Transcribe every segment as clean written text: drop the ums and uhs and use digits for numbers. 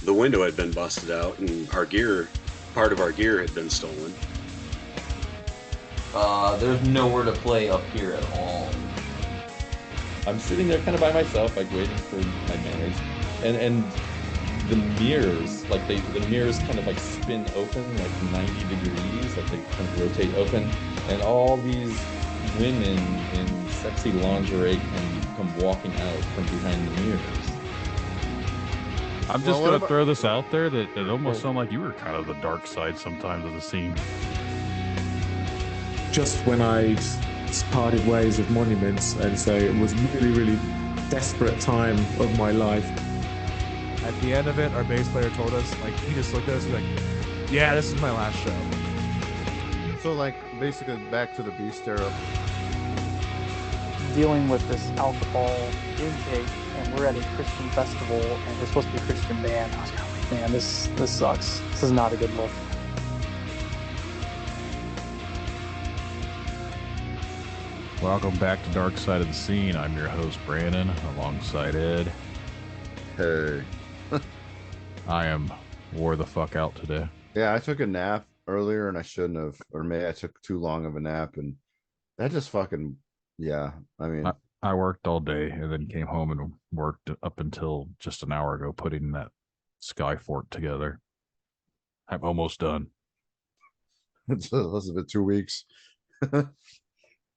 the window had been busted out and part of our gear had been stolen. There's nowhere to play up here at all. I'm sitting there kind of by myself, like waiting for my manners, and the mirrors, like the mirrors kind of like spin open like 90 degrees, like they kind of rotate open, and all these women in sexy lingerie can come walking out from behind the mirrors. I'm just gonna throw this out there that it almost sounded like you were kind of the dark side sometimes of the scene. Just when I'd parted ways with Monuments, and so it was really, really desperate time of my life. At the end of it, our bass player told us, like, he just looked at us like, yeah, this is my last show. So, like, basically back to the Beast era. Dealing with this alcohol intake, and we're at a Christian festival, and we're supposed to be a Christian band. I was kind of like, man, this sucks. This is not a good look. Welcome back to Dark Side of the Scene. I'm your host, Brandon, alongside Ed. Hey. I am wore the fuck out today. Yeah, I took a nap earlier and I shouldn't have, or maybe I took too long of a nap, and that just fucking, yeah. I mean, I worked all day and then came home and worked up until just an hour ago putting that sky fort together. I'm almost done. it's been 2 weeks.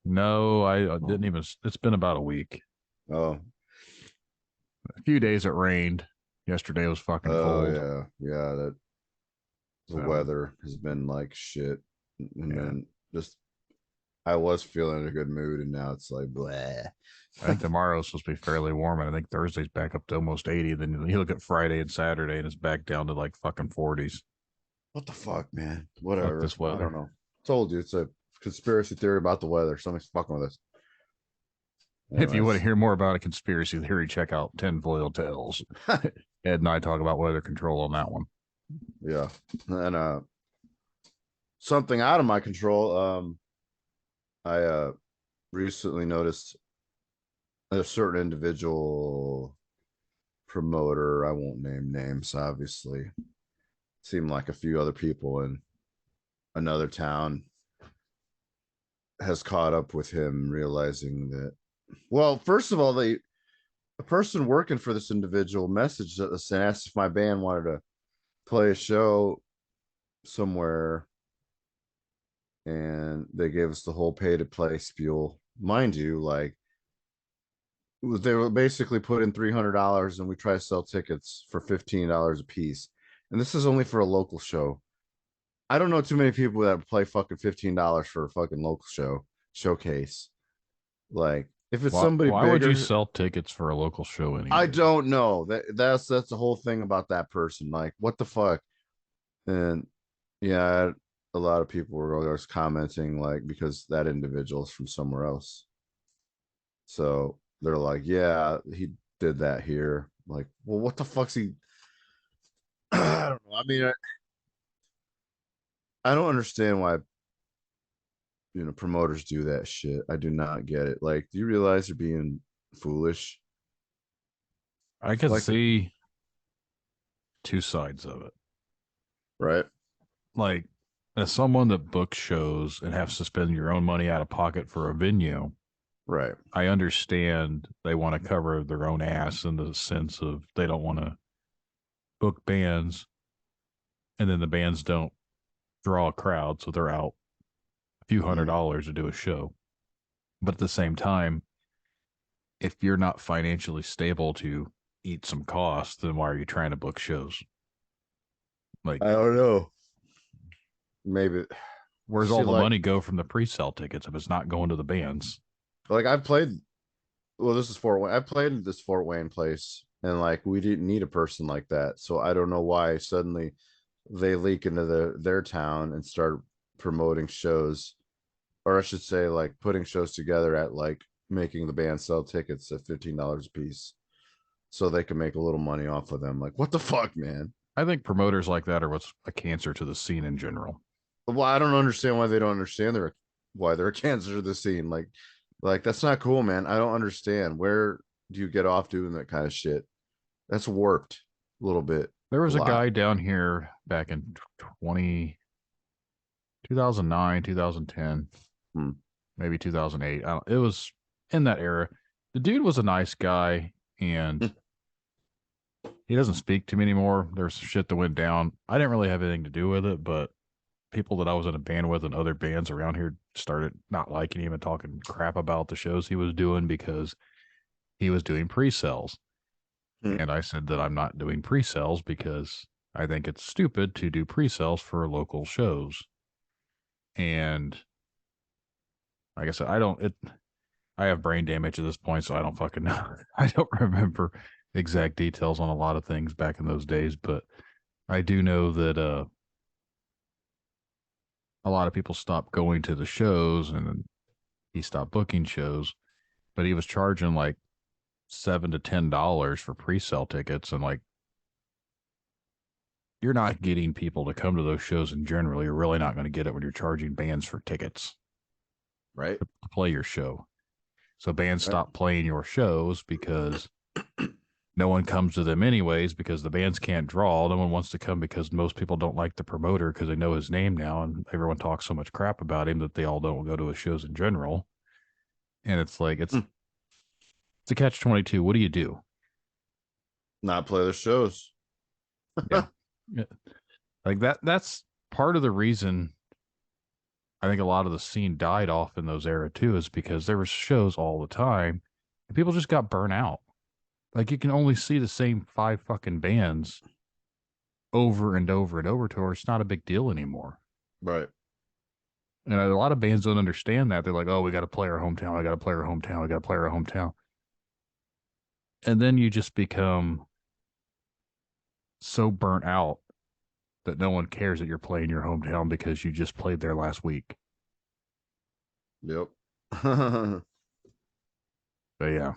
No, I didn't even. It's been about a week. Oh, a few days it rained. Yesterday was fucking cold. Yeah. That the weather has been like shit, and then just I was feeling in a good mood, and now it's like blah. I think tomorrow's supposed to be fairly warm, and I think Thursday's back up to almost 80. Then you look at Friday and Saturday, and it's back down to like fucking 40s. What the fuck, man? Whatever. Fuck this weather. I don't know. Told you it's a conspiracy theory about the weather. Somebody's fucking with us. Anyways. If you want to hear more about a conspiracy theory, check out Tinfoil Tales. Ed and I talk about weather control on that one. Yeah. And something out of my control. I recently noticed a certain individual promoter, I won't name names, obviously. Seemed like a few other people in another town has caught up with him, realizing that, well, first of all, the person working for this individual messaged us and asked if my band wanted to play a show somewhere, and they gave us the whole pay to play spiel. Mind you, like, they were basically put in $300 and we try to sell tickets for $15 a piece, and this is only for a local show. I don't know too many people that play fucking $15 for a fucking local showcase. Like, if it's somebody why bigger, would you sell tickets for a local show anyway? I don't know. That's the whole thing about that person. Like, what the fuck? And yeah, a lot of people were always commenting, like, because that individual is from somewhere else. So they're like, yeah, he did that here. Like, well, what the fuck's he? I don't know. I mean, I don't understand why promoters do that shit. I do not get it. Like, do you realize you're being foolish? I can see two sides of it. Right. Like, as someone that books shows and has to spend your own money out of pocket for a venue, right, I understand they want to cover their own ass in the sense of they don't want to book bands and then the bands don't draw a crowd, so they're out a few $100s to do a show. But at the same time, if you're not financially stable to eat some costs, then why are you trying to book shows? Like, I don't know. Maybe where's all the money go from the pre-sale tickets if it's not going to the bands? Like, I've played, well, this is Fort Wayne. I played at this Fort Wayne place, and like, we didn't need a person like that. So I don't know why suddenly they leak into their town and start promoting shows, or I should say, like, putting shows together at, like, making the band sell tickets at $15 a piece so they can make a little money off of them. Like, what the fuck, man? I think promoters like that are what's a cancer to the scene in general. Well, I don't understand why they don't understand why they're a cancer to the scene. Like, that's not cool, man. I don't understand. Where do you get off doing that kind of shit? That's warped a little bit. There was a lot. guy down here back in 2009, 2010, maybe 2008. It was in that era. The dude was a nice guy, and he doesn't speak to me anymore. There's some shit that went down. I didn't really have anything to do with it, but people that I was in a band with and other bands around here started not liking him and talking crap about the shows he was doing because he was doing pre-sales. And I said that I'm not doing pre-sales because I think it's stupid to do pre-sales for local shows. And like I said, I have brain damage at this point, so I don't fucking know. I don't remember exact details on a lot of things back in those days, but I do know that a lot of people stopped going to the shows and he stopped booking shows, but he was charging like $7 to $10 for pre-sale tickets, and like you're not getting people to come to those shows in general. You're really not going to get it when you're charging bands for tickets, right? To play your show. So bands stop playing your shows because no one comes to them anyways, because the bands can't draw. No one wants to come because most people don't like the promoter because they know his name now, and everyone talks so much crap about him that they all don't go to his shows in general. And it's like, it's a catch-22. What do you do? Not play the shows. Yeah. Like that's part of the reason I think a lot of the scene died off in those era too, is because there were shows all the time and people just got burnt out. Like you can only see the same 5 fucking bands over and over and over to where it's not a big deal anymore. Right. And a lot of bands don't understand that. They're like, oh, we got to play our hometown. I got to play our hometown. I got to play our hometown. And then you just become so burnt out that no one cares that you're playing your hometown because you just played there last week. Yep. But yeah.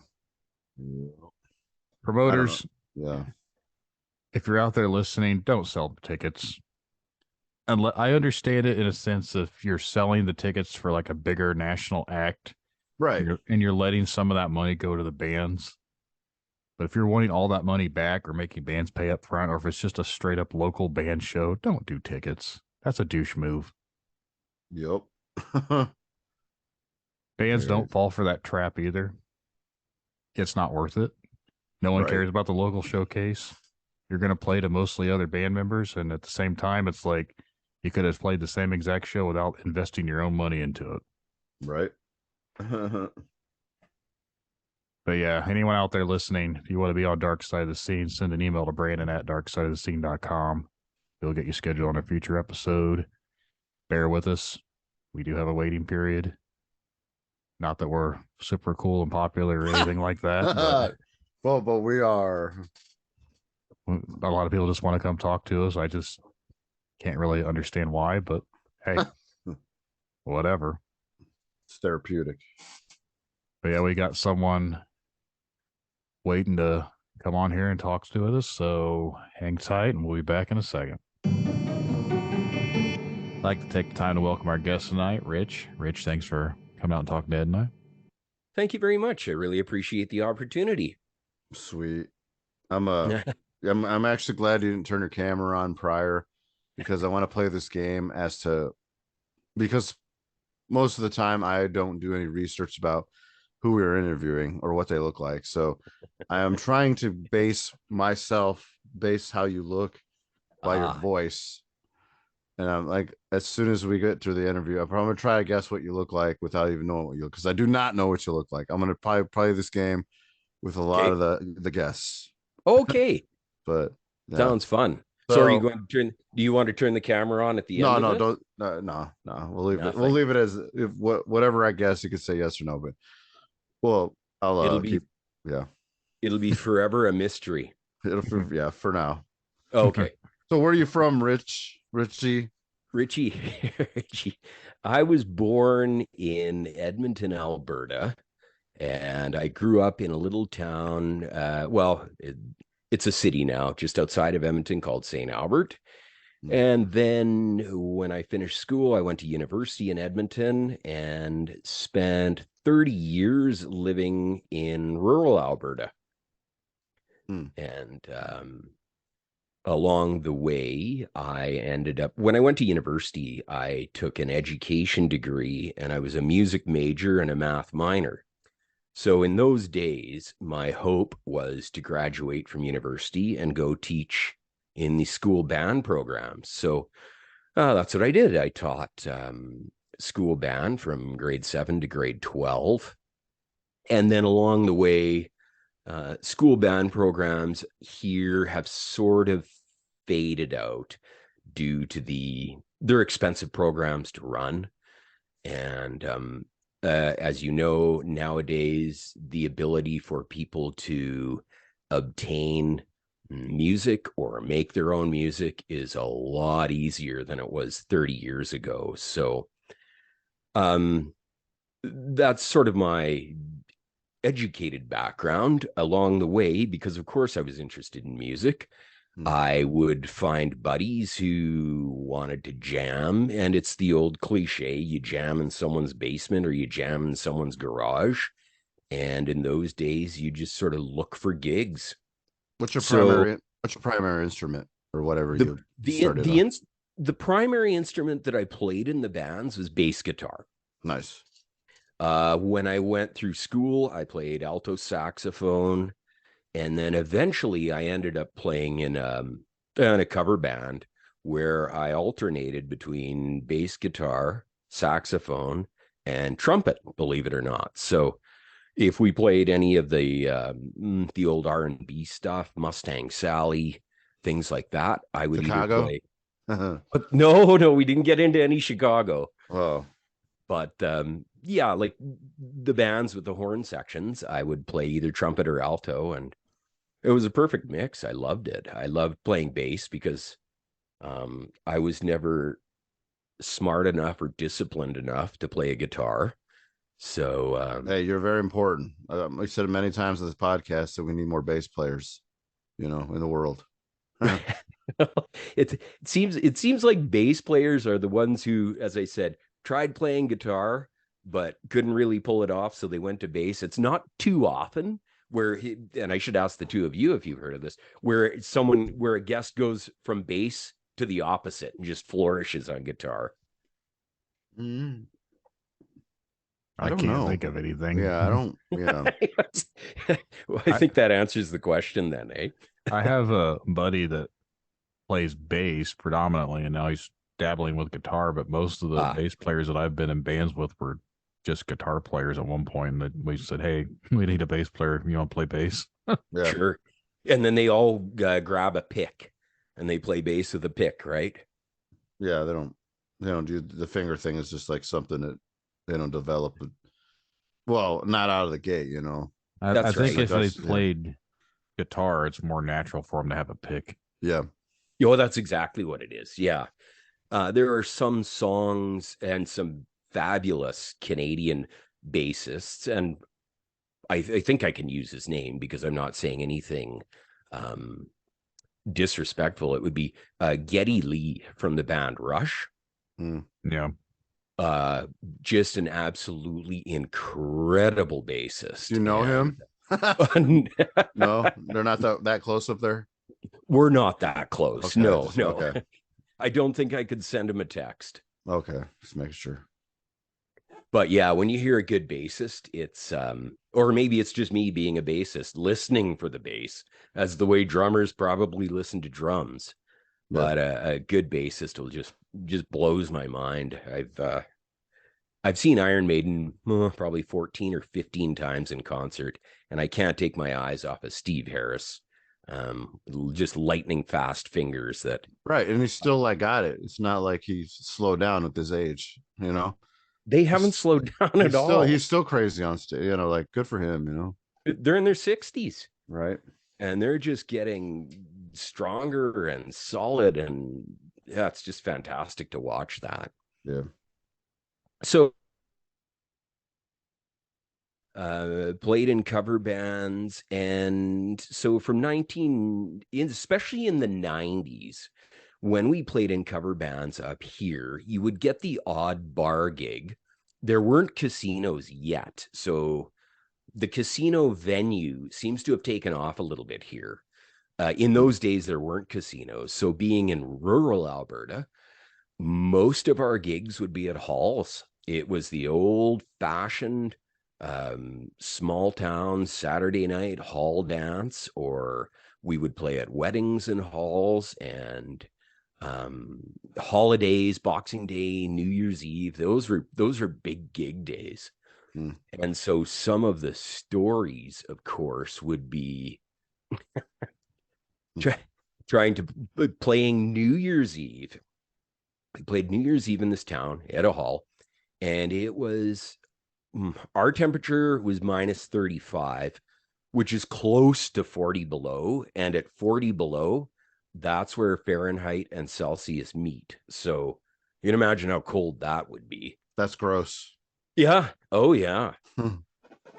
Promoters, yeah. If you're out there listening, don't sell tickets. And I understand it in a sense if you're selling the tickets for like a bigger national act, right? And you're letting some of that money go to the bands. But if you're wanting all that money back or making bands pay up front, or if it's just a straight up local band show, don't do tickets. That's a douche move. Yep. Bands don't fall for that trap either. It's not worth it. No one cares about the local showcase. You're going to play to mostly other band members. And at the same time, it's like you could have played the same exact show without investing your own money into it. Right. But yeah, anyone out there listening, if you want to be on Dark Side of the Scene, send an email to Brandon at darksideofthescene.com. He'll get you scheduled on a future episode. Bear with us. We do have a waiting period. Not that we're super cool and popular or anything like that. But but we are. A lot of people just want to come talk to us. I just can't really understand why, but hey, whatever. It's therapeutic. But yeah, we got someone waiting to come on here and talk to us, so hang tight and we'll be back in a second. I'd like to take the time to welcome our guest tonight, Rich. Rich, thanks for coming out and talking to Ed and I. Thank you very much. I really appreciate the opportunity. Sweet. I'm actually glad you didn't turn your camera on prior, because I want to play this game because most of the time I don't do any research about who we are interviewing or what they look like. So I am trying to base how you look by your voice. And I'm like, as soon as we get through the interview, I'm going to try to guess what you look like without even knowing what you look, because I do not know what you look like. I'm going to probably play this game with a lot of the guests. Okay. But yeah. Sounds fun. So are you going to do you want to turn the camera on at the end? No. We'll leave it. We'll leave it as whatever I guess. You could say yes or no, but I'll keep. Yeah. It'll be forever a mystery. For now. Okay. So where are you from, Richie? I was born in Edmonton, Alberta, and I grew up in a little town. It's a city now, just outside of Edmonton, called St. Albert. And then when I finished school, I went to university in Edmonton and spent 30 years living in rural Alberta. And a along the way, I ended up, when I went to university, I took an education degree and I was a music major and a math minor. So in those days, my hope was to graduate from university and go teach in the school band programs. So that's what I did. I taught school band from grade 7 to grade 12. And then along the way, school band programs here have sort of faded out due to they're expensive programs to run. And as you know, nowadays, the ability for people to obtain music or make their own music is a lot easier than it was 30 years ago. So that's sort of my educated background along the way, because of course I was interested in music. I would find buddies who wanted to jam, and it's the old cliche, you jam in someone's basement or you jam in someone's garage. And in those days, you just sort of look for gigs. What's your primary instrument or whatever the primary instrument that I played in the bands was bass guitar. Nice. When I went through school, I played alto saxophone, and then eventually I ended up playing in a cover band where I alternated between bass guitar, saxophone, and trumpet, believe it or not. So if we played any of the old R&B stuff, Mustang Sally, things like that, I would Chicago? either play. But no, we didn't get into any Chicago. Oh. But yeah, like the bands with the horn sections, I would play either trumpet or alto, and it was a perfect mix. I loved it. I loved playing bass because I was never smart enough or disciplined enough to play a guitar. So hey, you're very important. I said it many times on this podcast that we need more bass players, in the world. it seems like bass players are the ones who, as I said, tried playing guitar but couldn't really pull it off, so they went to bass. It's not too often and I should ask the two of you if you've heard of this, where a guest goes from bass to the opposite and just flourishes on guitar. I don't can't know. think of anything. Yeah, I don't. Well, I think that answers the question then, eh? I have a buddy that plays bass predominantly, and now he's dabbling with guitar, but most of the bass players that I've been in bands with were just guitar players at one point, and we said, hey, we need a bass player. You want to play bass? Yeah. Sure. And then they all grab a pick and they play bass with a pick, right? Yeah, they don't do the finger thing. Is just like something that they don't develop. Well, not out of the gate, I think if they That's- played guitar, it's more natural for them to have a pick. Yeah. That's exactly what it is. Yeah. There are some songs and some fabulous Canadian bassists, and I think I can use his name because I'm not saying anything disrespectful. It would be Geddy Lee from the band Rush. Yeah. Just an absolutely incredible bassist. You know him? No, they're not that close up there. We're not that close. Okay, No. okay. I don't think I could send him a text. Okay, just making sure. But yeah, when you hear a good bassist, it's or maybe it's just me being a bassist, listening for the bass, as the way drummers probably listen to drums. Yeah. But a good bassist will just blows my mind. I've seen Iron Maiden probably 14 or 15 times in concert, and I can't take my eyes off of Steve Harris. Just lightning fast fingers that. Right, and he's still got it. It's not like he's slowed down with his age, They haven't slowed down at all. He's still crazy on stage, good for him, They're in their 60s. Right. And they're just getting stronger and solid, and yeah, it's just fantastic to watch that. Yeah. So played in cover bands, and so from especially in the 90s, when we played in cover bands up here, you would get the odd bar gig. There weren't casinos yet, so the casino venue seems to have taken off a little bit here. In those days, there weren't casinos. So being in rural Alberta, most of our gigs would be at halls. It was the old fashioned small town Saturday night hall dance, or we would play at weddings and halls and holidays, Boxing Day, New Year's Eve. Those are big gig days. And so some of the stories, of course, would be trying to playing New Year's Eve. We played New Year's Eve in this town at a hall, and it was our temperature was minus 35, which is close to 40 below. And at 40 below, that's where Fahrenheit and Celsius meet. So you can imagine how cold that would be. That's gross. Yeah. Oh, yeah.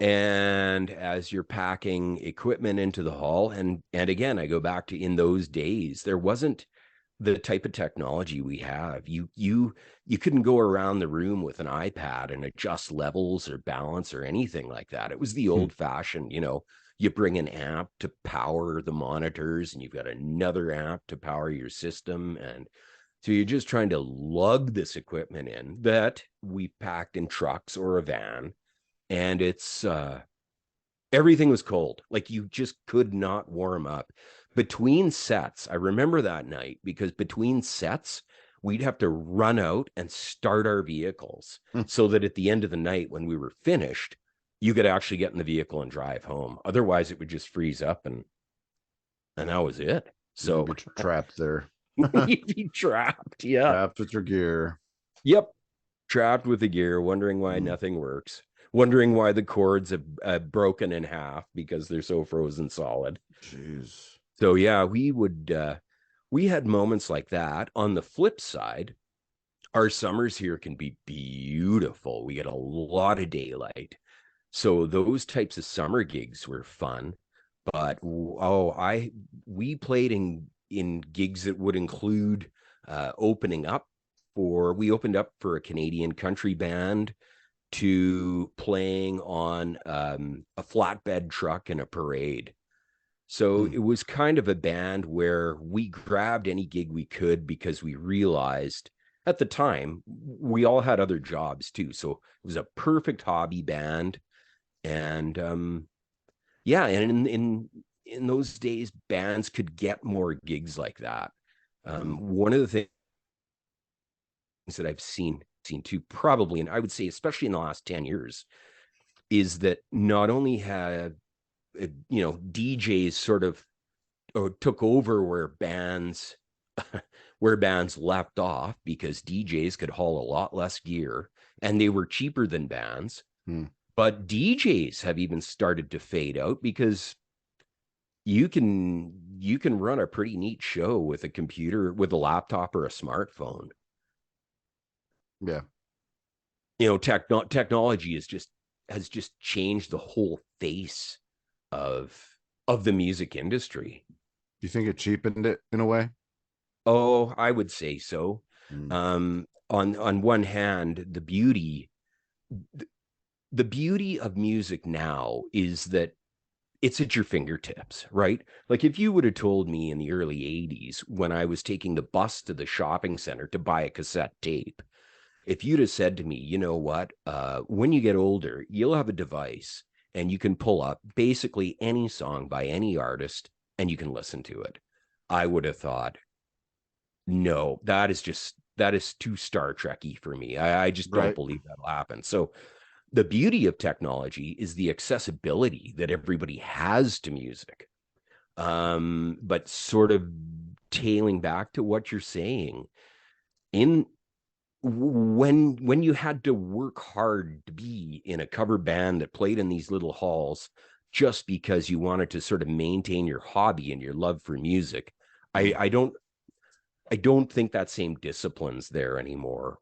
And as you're packing equipment into the hall, and again, I go back to in those days, there wasn't the type of technology we have. You couldn't go around the room with an iPad and adjust levels or balance or anything like that. It was the old fashioned, you bring an amp to power the monitors and you've got another amp to power your system. And so you're just trying to lug this equipment in that we packed in trucks or a van. And it's everything was cold. Like you just could not warm up. Between sets, I remember that night because between sets, we'd have to run out and start our vehicles so that at the end of the night, when we were finished, you could actually get in the vehicle and drive home. Otherwise, it would just freeze up and that was it. So you'd be trapped there. You'd be trapped. Yeah. Trapped with your gear. Yep. Trapped with the gear, wondering why nothing works. Wondering why the cords have broken in half because they're so frozen solid. Jeez. So yeah, we had moments like that. On the flip side, our summers here can be beautiful. We get a lot of daylight. So those types of summer gigs were fun. But we played in gigs that would include opening up we opened up for a Canadian country band to playing on a flatbed truck in a parade. So it was kind of a band where we grabbed any gig we could because we realized at the time we all had other jobs too. So it was a perfect hobby band. And and in those days, bands could get more gigs like that. One of the things that I've seen too, probably, and I would say especially in the last 10 years, is that not only have DJs sort of took over where bands left off because DJs could haul a lot less gear and they were cheaper than bands. But DJs have even started to fade out because you can run a pretty neat show with a computer, with a laptop or a smartphone. Yeah. Technology has just changed the whole face of the music industry. Do you think it cheapened it in a way? Oh, I would say so. On one hand, the beauty of music now is that it's at your fingertips, right? Like if you would have told me in the early 80s when I was taking the bus to the shopping center to buy a cassette tape, if you'd have said to me, you know what, when you get older, you'll have a device and you can pull up basically any song by any artist and you can listen to it, I would have thought, no, that is too Star Trek-y for me. I just don't believe that'll happen. So the beauty of technology is the accessibility that everybody has to music. But sort of tailing back to what you're saying, when you had to work hard to be in a cover band that played in these little halls just because you wanted to sort of maintain your hobby and your love for music, I don't think that same discipline's there anymore.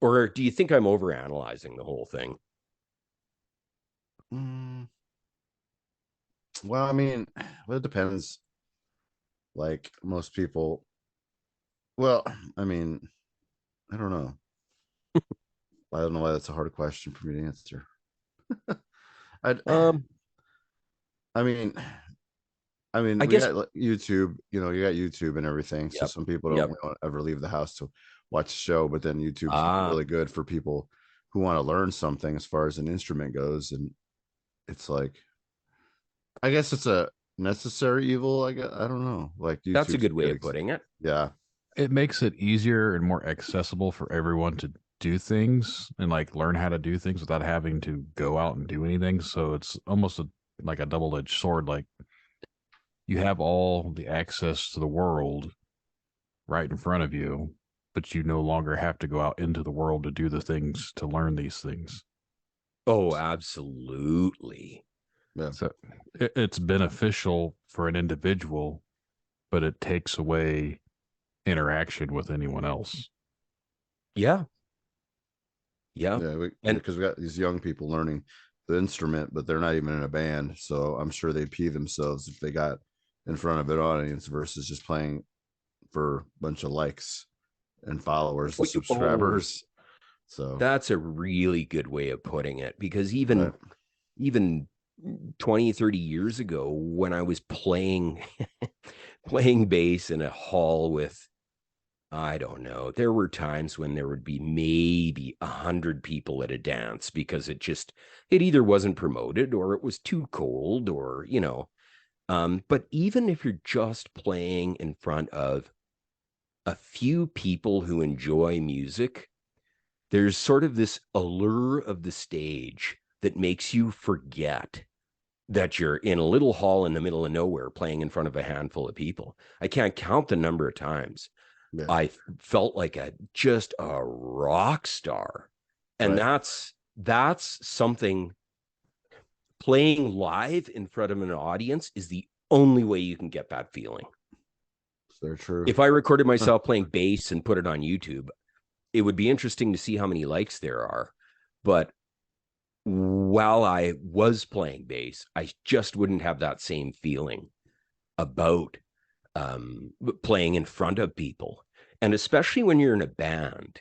Or do you think I'm overanalyzing the whole thing? Well, I mean, it depends. Like most people, well, I mean, I don't know. I don't know why that's a hard question for me to answer. I mean, I mean, I we guess. got like, YouTube, you got YouTube and everything. So Yep. some people Yep. don't ever leave the house to watch the show, but then YouTube's Ah. really good for people who want to learn something as far as an instrument goes. And it's like, I guess it's a necessary evil. I guess, I don't know. Like That's a YouTube's good way of ex- putting it. Yeah. It makes it easier and more accessible for everyone to do things and like learn how to do things without having to go out and do anything. So it's almost like a double-edged sword. Like you have all the access to the world right in front of you, but you no longer have to go out into the world to do the things to learn these things. Oh, absolutely. Yeah. So it's beneficial for an individual, but it takes away interaction with anyone else. Yeah. Yeah. Yeah. And- Because we got these young people learning the instrument, but they're not even in a band. So I'm sure they'd pee themselves if they got in front of an audience versus just playing for a bunch of likes and followers and subscribers. So That's a really good way of putting it, because even 20, 30 years ago, when I was playing playing bass in a hall with, I don't know, there were times when there would be maybe 100 people at a dance, because it either wasn't promoted or it was too cold, or but even if you're just playing in front of a few people who enjoy music, there's sort of this allure of the stage that makes you forget that you're in a little hall in the middle of nowhere playing in front of a handful of people. I can't count the number of times I felt like just a rock star. And that's something. Playing live in front of an audience is the only way you can get that feeling. They're true. If I recorded myself playing bass and put it on YouTube, it would be interesting to see how many likes there are. But while I was playing bass, I just wouldn't have that same feeling about playing in front of people. And especially when you're in a band,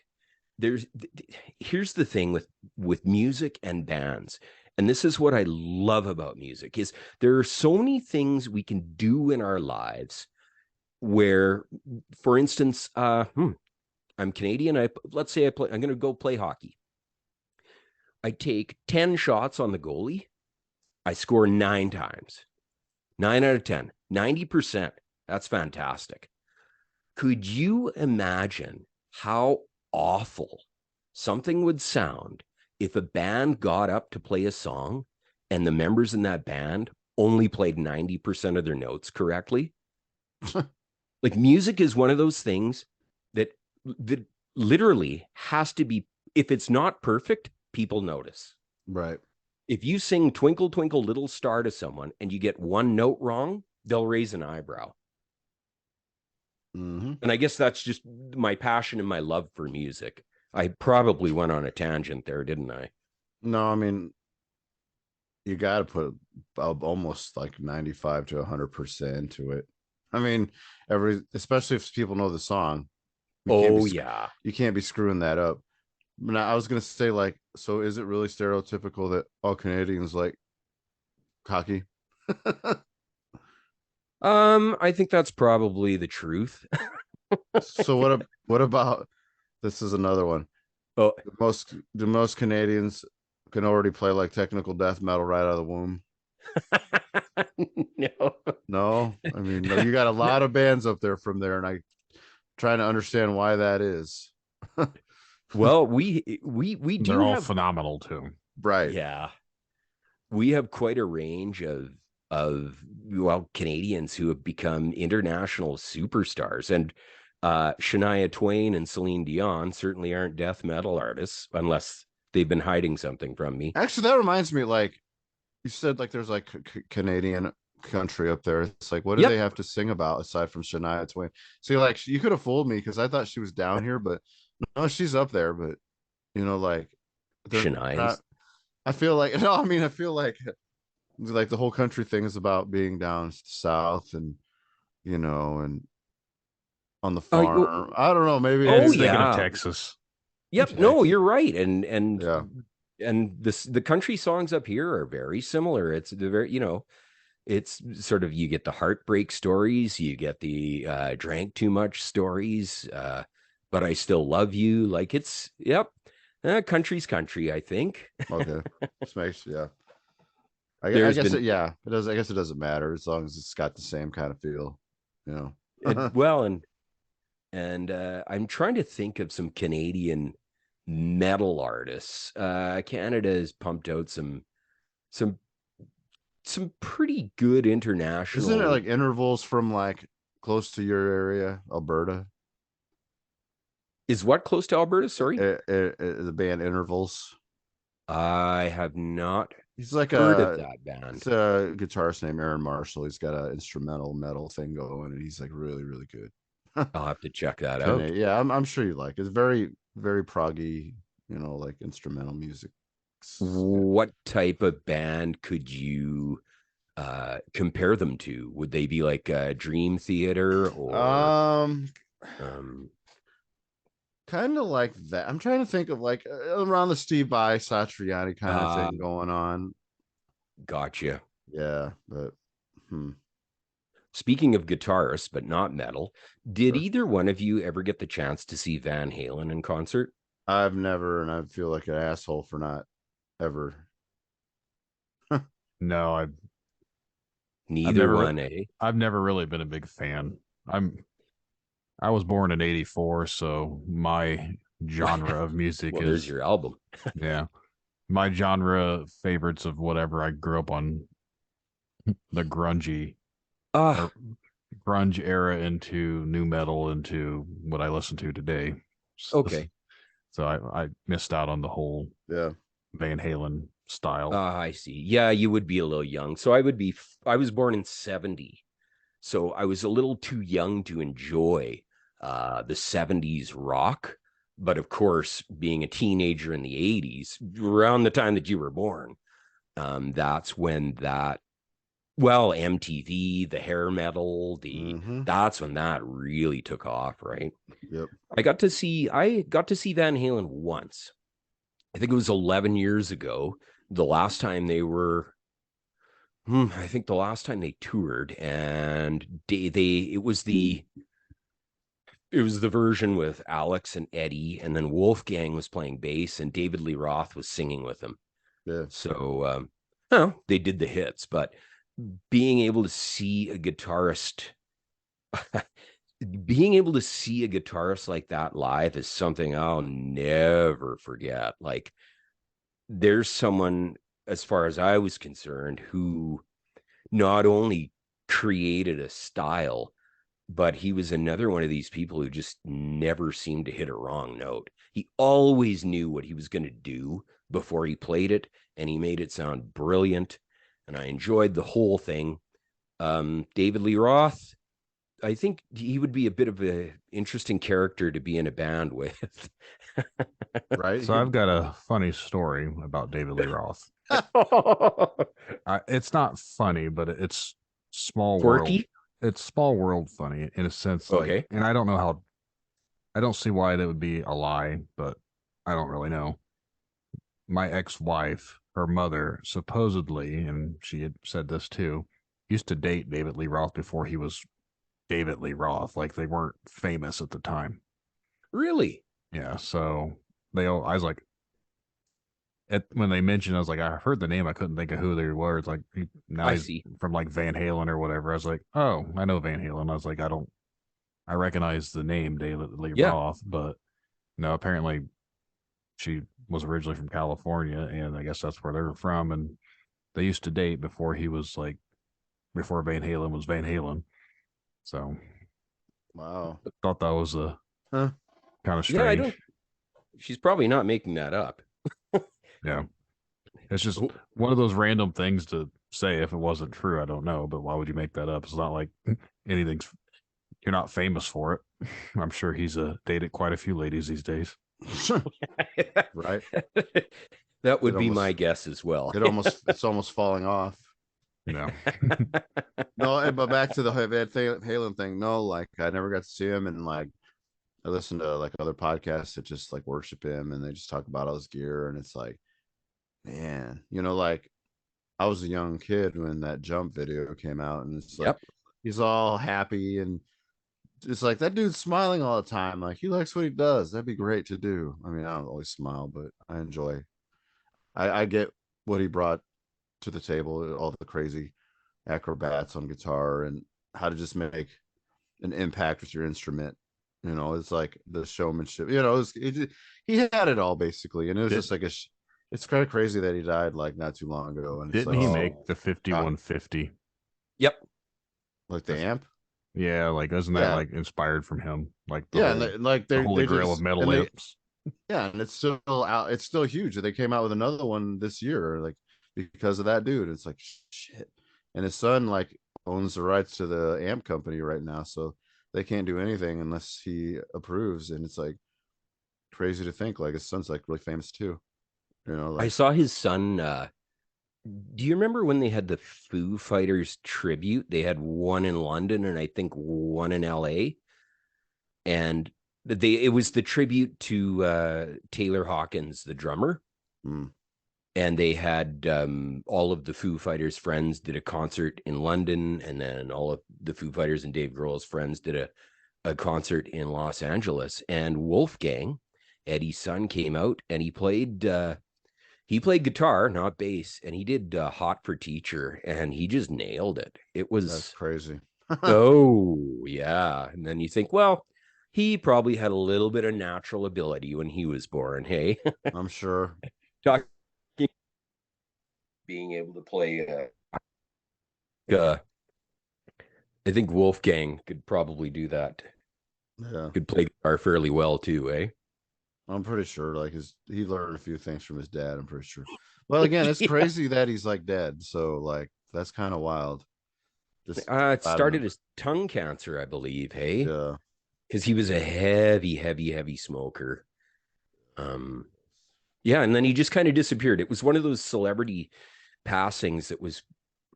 here's the thing with music and bands. And this is what I love about music, is there are so many things we can do in our lives where, for instance, I'm Canadian. Let's say I'm going to go play hockey. I take 10 shots on the goalie. I score 9 times. 9 out of 10. 90%. That's fantastic. Could you imagine how awful something would sound if a band got up to play a song and the members in that band only played 90% of their notes correctly? Like, music is one of those things that literally has to be, if it's not perfect, people notice. Right. If you sing Twinkle, Twinkle, Little Star to someone and you get one note wrong, they'll raise an eyebrow. Mm-hmm. And I guess that's just my passion and my love for music. I probably went on a tangent there, didn't I? No, I mean, you got to put almost like 95 to 100% into it. I mean, especially if people know the song. You can't be screwing that up. Now, I was gonna say, like, so is it really stereotypical that all Canadians like hockey? I think that's probably the truth. So what about, this is another one. Oh, the most Canadians can already play like technical death metal right out of the womb. No, I mean, no, you got a lot of bands up there from there, and I'm trying to understand why that is. Well, we do. They're all phenomenal too. Right. Yeah, we have quite a range of Canadians who have become international superstars, and Shania Twain and Celine Dion certainly aren't death metal artists unless they've been hiding something from me. Actually, that reminds me, like you said, like there's like Canadian country up there. It's like, what do they have to sing about aside from Shania Twain? See, like, you could have fooled me because I thought she was down here, but no, she's up there. But like Shania. I feel like I feel like the whole country thing is about being down south and and on the farm. I don't know, maybe Thinking of Texas. Yep. No, you're right. And the country songs up here are very similar. It's the very, It's sort of, you get the heartbreak stories, you get the drank too much stories, but I still love you. Like, it's, yep, country's country, I think. Okay. This makes, yeah. I There's guess been it, yeah, it does. I guess it doesn't matter as long as it's got the same kind of feel, you know. well, and I'm trying to think of some Canadian metal artists. Canada has pumped out some pretty good international. Isn't it like intervals from like close to your area, Alberta? Is what close to Alberta? Sorry, the band Intervals. I have not He's like heard of that band. It's a guitarist named Aaron Marshall. He's got an instrumental metal thing going, and he's like really, really good. I'll have to check that out. Yeah, I'm sure you like. It's very, very proggy, you know, like instrumental music. What type of band could you compare them to? Would they be like Dream Theater or kind of like that? I'm trying to think of like around the Steve Vai, Satriani kind of thing going on. Gotcha. Yeah, but speaking of guitarists, but not metal, did either one of you ever get the chance to see Van Halen in concert? I've never, and I feel like an asshole for not ever. No, neither one, eh? I've never really been a big fan. I was born in '84, so my genre of music well, is there's your album. Yeah. My genre favorites of whatever I grew up on, the grunge era into new metal into what I listen to today. Okay. So I missed out on the whole Van Halen style. I see. Yeah, you would be a little young. So I was born in 1970. So I was a little too young to enjoy the 1970s rock. But of course, being a teenager in the 1980s, around the time that you were born, that's when MTV, the hair metal, that's when that really took off, right? Yep. I got to see Van Halen once. I think it was 11 years ago. The last time they were, I think the last time they toured, and it was the version with Alex and Eddie, and then Wolfgang was playing bass, and David Lee Roth was singing with them. Yeah. So, they did the hits, but being able to see a guitarist like that live is something I'll never forget. Like, there's someone, as far as I was concerned, who not only created a style, but he was another one of these people who just never seemed to hit a wrong note. He always knew what he was going to do before he played it, and he made it sound brilliant. And I enjoyed the whole thing. David Lee Roth, I think he would be a bit of an interesting character to be in a band with. Right. So I've got a funny story about David Lee Roth. It's not funny, but it's small Quirky? world. It's small world funny in a sense. Okay. Like, and I don't see why that would be a lie, but I don't really know. My ex-wife, her mother, supposedly, and she had said this too, used to date David Lee Roth before he was David Lee Roth. Like, they weren't famous at the time. Really? Yeah. So I was like, when they mentioned, I was like, I heard the name, I couldn't think of who they were. It's like, now he's from like Van Halen or whatever. I was like, oh, I know Van Halen. I was like, I recognize the name David Lee Roth, but no, apparently she was originally from California, and I guess that's where they were from. And they used to date before Van Halen was Van Halen. So, wow, I thought that was kind of strange. Yeah, she's probably not making that up. Yeah. It's just one of those random things to say. If it wasn't true, I don't know, but why would you make that up? It's not like you're not famous for it. I'm sure he's dated quite a few ladies these days. Right. That would be my guess as well. It's almost falling off. No. No, but back to the Halen thing. No, like I never got to see him, and like I listened to like other podcasts that just like worship him, and they just talk about all his gear, and it's like, man, you know, like I was a young kid when that Jump video came out, and it's like Yep. he's all happy, and it's like that dude's smiling all the time. Like he likes what he does. That'd be great to do. I mean, I don't always smile, but I enjoy. I get what he brought to the table, all the crazy acrobats on guitar, and how to just make an impact with your instrument. You know, it's like the showmanship. You know, he had it all basically, and it was just like it's kind of crazy that he died like not too long ago. And Didn't it's he like, make the 5150? Yep. like the amp? Yeah, like isn't that Yeah. like inspired from him? Like the Yeah, whole, and like the they holy they grail just of metal and they, amps. yeah, and it's still out. It's still huge. They came out with another one this year, like because of that dude. It's like shit. And his son like owns the rights to the amp company right now, so they can't do anything unless he approves. And it's like crazy to think like his son's like really famous too. You know, I like saw his son. Do you remember when they had the Foo Fighters tribute? They had one in London and I think one in LA. And it was the tribute to Taylor Hawkins, the drummer. mm, And they had all of the Foo Fighters friends did a concert in London, and then all of the Foo Fighters and Dave Grohl's friends did a concert in Los Angeles. And Wolfgang, Eddie's son, came out and he played guitar, not bass, and he did Hot for Teacher, and he just nailed it. It that's was crazy. oh yeah. And then you think, well, he probably had a little bit of natural ability when he was born. Hey, I'm sure. talking being able to play I think Wolfgang could probably do that. Yeah, Could play guitar fairly well too, eh? I'm pretty sure. Like he learned a few things from his dad. I'm pretty sure. Well, again, it's Yeah. crazy that he's like dead. So like that's kind of wild. Just It started as as tongue cancer, I believe, hey? yeah. Because he was a heavy smoker. Yeah, and then he just kind of disappeared. It was one of those celebrity passings that was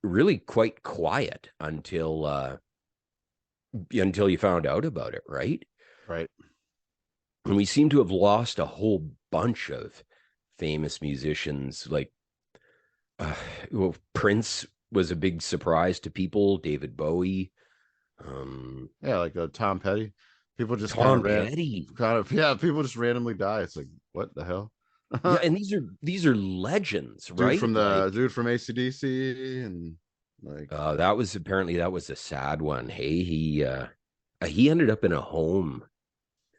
really quite quiet until you found out about it, right? Right. And we seem to have lost a whole bunch of famous musicians. Like, well, Prince was a big surprise to people. David Bowie, Yeah, like Tom Petty. People just Tom Petty. yeah, people just randomly die. It's like, what the hell? Yeah, and these are legends, Dude right? from Like, dude from AC/DC and like that was a sad one. Hey, he ended up in a home,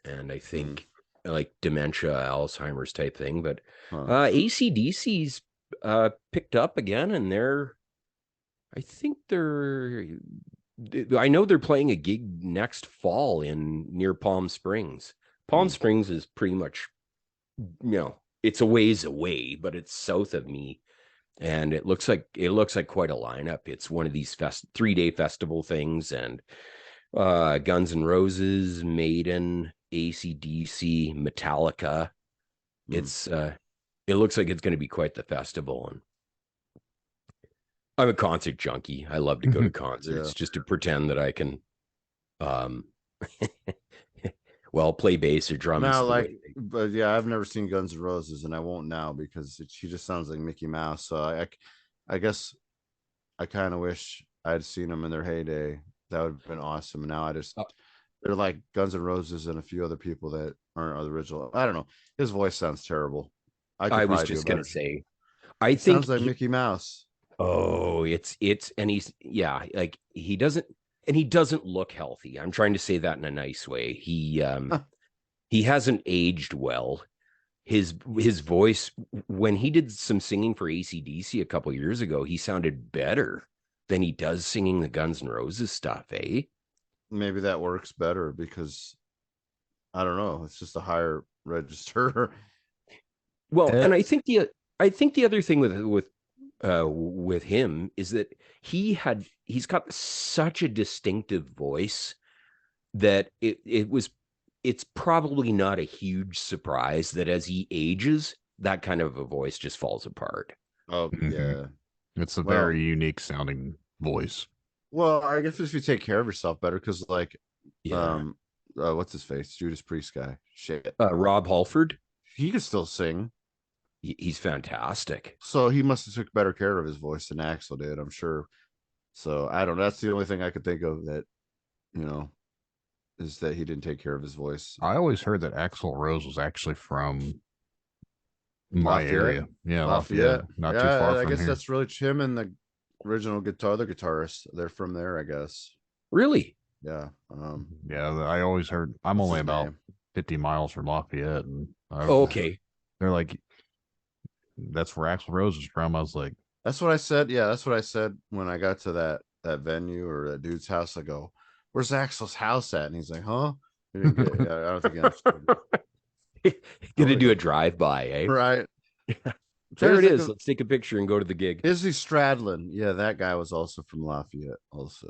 and I think like dementia, Alzheimer's type thing. But AC/DC's picked up again, and I know they're playing a gig next fall near Palm Springs. Palm Springs is pretty much, it's a ways away, but it's south of me. And it looks like quite a lineup. It's one of these 3-day festival things, and Guns N' Roses, Maiden, AC/DC, Metallica. It looks like it's going to be quite the festival. And I'm a concert junkie. I love to go to concerts just to pretend that I can, play bass or drums. now, but yeah, I've never seen Guns N' Roses, and I won't now because she just sounds like Mickey Mouse. So I guess I kind of wish I'd seen them in their heyday. That would have been awesome. Now they're like Guns N' Roses and a few other people that aren't the original. I don't know. His voice sounds terrible. I was just gonna say, I think sounds like Mickey Mouse. Oh, and he doesn't look healthy. I'm trying to say that in a nice way. He hasn't aged well. His voice, when he did some singing for AC/DC a couple years ago, he sounded better than he does singing the Guns N' Roses stuff, eh? Maybe that works better because I don't know. It's just a higher register. Well, and I think the other thing with him is that he's got such a distinctive voice that it's probably not a huge surprise that as he ages, that kind of a voice just falls apart. Oh yeah, it's a very unique sounding voice. Well, I guess if you take care of yourself better, because what's his face, Judas Priest guy, shit, Rob Halford, he could still sing. He's fantastic. So he must have took better care of his voice than Axel did, I'm sure. So I don't know. That's the only thing I could think of that, you know, is that he didn't take care of his voice. I always heard that Axl Rose was actually from my Lafayette? area. Yeah, Lafayette. Not too far I from guess here. that's really him and the original other guitarist. They're from there, I guess. Really? Yeah. Yeah, I always heard. I'm what's only his about name? 50 miles from Lafayette, and Okay. they're like, that's where Axl Rose is from. I was like, That's what I said. Yeah, that's what I said when I got to that venue or that dude's house. I go, "Where's Axel's house at?" And he's like, "Huh?" He didn't get it. I don't think he understood. Gonna do a drive-by, eh? Right. There it There's is. like Let's take a picture and go to the gig. Izzy Stradlin. Yeah, that guy was also from Lafayette. Also,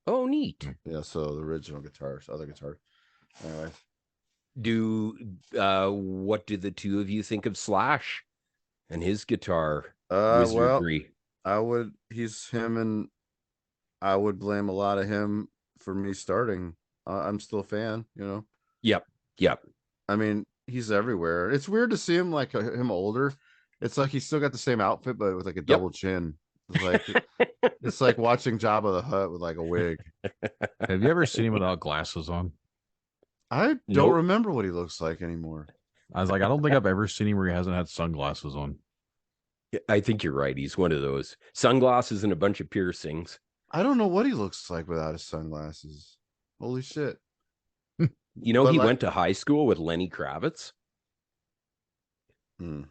Oh, neat. yeah. So the original guitarist, other guitar. Anyway, What do the two of you think of Slash and his guitar well, wizardry? he's him, and I would blame a lot of him for me starting. I'm still a fan, you know. Yep. I mean, he's everywhere. It's weird to see him like him older. It's like he's still got the same outfit, but with like a double chin. It's like it's like watching Jabba the Hutt with like a wig. have you ever seen him without glasses on? I don't Nope. remember what he looks like anymore. I was like, I don't think I've ever seen him where he hasn't had sunglasses on. I think you're right. He's one of those sunglasses and a bunch of piercings. I don't know what he looks like without his sunglasses. Holy shit. You know, But he like- went to high school with Lenny Kravitz. Hmm.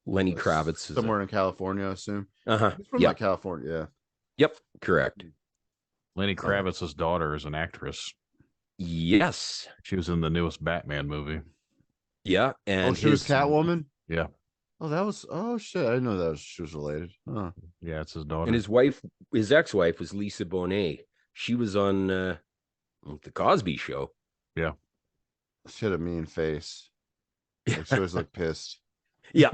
Lenny Kravitz is somewhere in California, I assume. Uh-huh. He's from Yep. like California, yeah. Yep. Correct. Lenny Kravitz's daughter is an actress. Yes. She was in the newest Batman movie. Yeah. And Oh, she was his- Catwoman? Yeah. Oh shit. I didn't know she was related. Huh. Yeah, it's his daughter. And his ex-wife was Lisa Bonet. She was on the Cosby Show. Yeah. She had a mean face. Like, she always looked pissed. Yeah.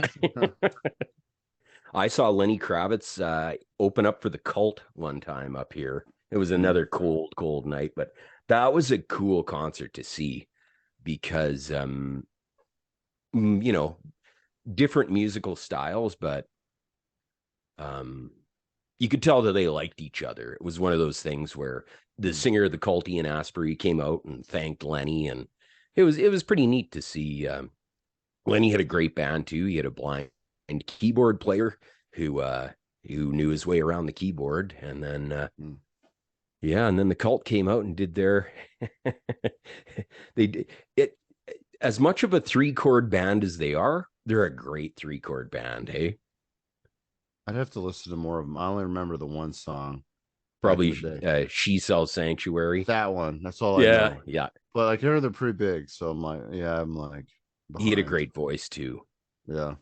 I saw Lenny Kravitz open up for the Cult one time up here. It was another cold night, but that was a cool concert to see because, you know, different musical styles, but you could tell that they liked each other. It was one of those things where the singer of the Cult, Ian Asbury, came out and thanked Lenny, and it was pretty neat to see. Lenny had a great band too. He had a blind keyboard player who knew his way around the keyboard, and then and then the Cult came out and did their they did it. As much of a 3-chord band as they are, they're a great 3-chord band. Hey, I'd have to listen to more of them. I only remember the one song. probably back in the day. She Sells Sanctuary. That one. That's all I Yeah, know. yeah. But like they're pretty big, so I'm like He had a behind. great voice too. Yeah.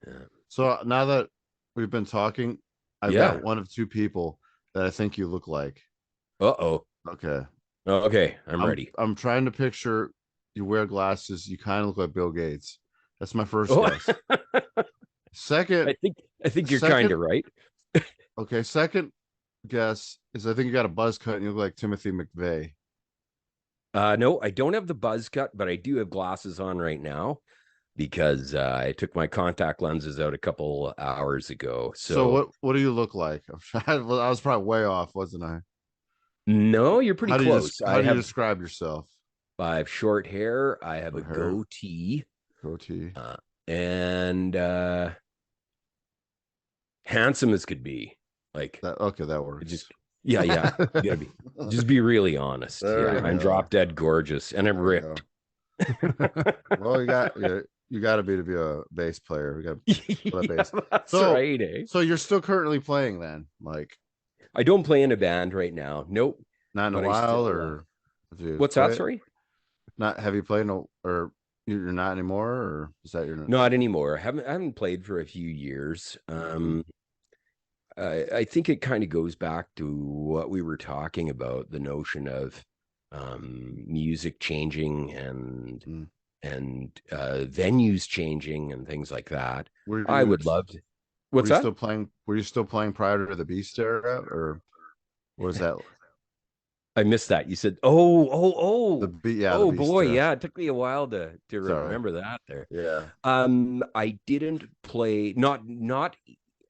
Yeah. So now that we've been talking, I've Yeah. got one of two people that I think you look like. Uh-oh. Okay. Okay, I'm ready. I'm trying to picture you wear glasses. You kind of look like Bill Gates. That's my first Oh. guess. Second, I think you're second- kind of right. okay. Second guess is I think you got a buzz cut and you look like Timothy McVeigh. No, I don't have the buzz cut, but I do have glasses on right now because I took my contact lenses out a couple hours ago. So what do you look like? I was probably way off, wasn't I? No, you're pretty How do close. you, how do you describe yourself? I have short hair. I have Short a hair. goatee Goatee. and handsome as could be. Like That works. just yeah. You gotta be just be really honest. There Yeah, you I'm go. drop dead gorgeous and I'm There we ripped. Well, you got to be a bass player. We got Yeah, bass. that's So- right, eh? So you're still currently playing then? Like I don't play in a band right now. Nope. not in a But I while, still, or have you What's that? quit? Sorry? Not have you played no, or you're not anymore, or is that your Not anymore. I haven't played for a few years. I think it kind of goes back to what we were talking about, the notion of music changing and venues changing and things like that. I would love to. What's were you that? Still playing? Were you still playing prior to the Beast era, or what was that? I missed that. You said, oh, The yeah, the oh beast boy, test. yeah. It took me a while to Sorry. remember that there. Yeah. I didn't play not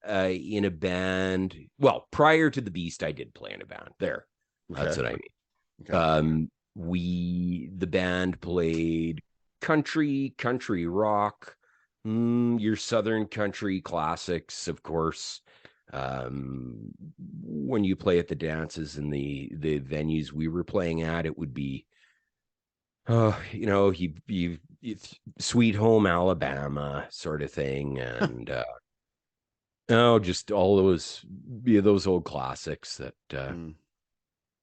in a band. Well, prior to the Beast, I did play in a band. There, that's Okay. what I mean. Okay. The band played country rock, your Southern country classics, of course. When you play at the dances and the venues we were playing at, it would be, you Sweet Home Alabama sort of thing, and just all those old classics that.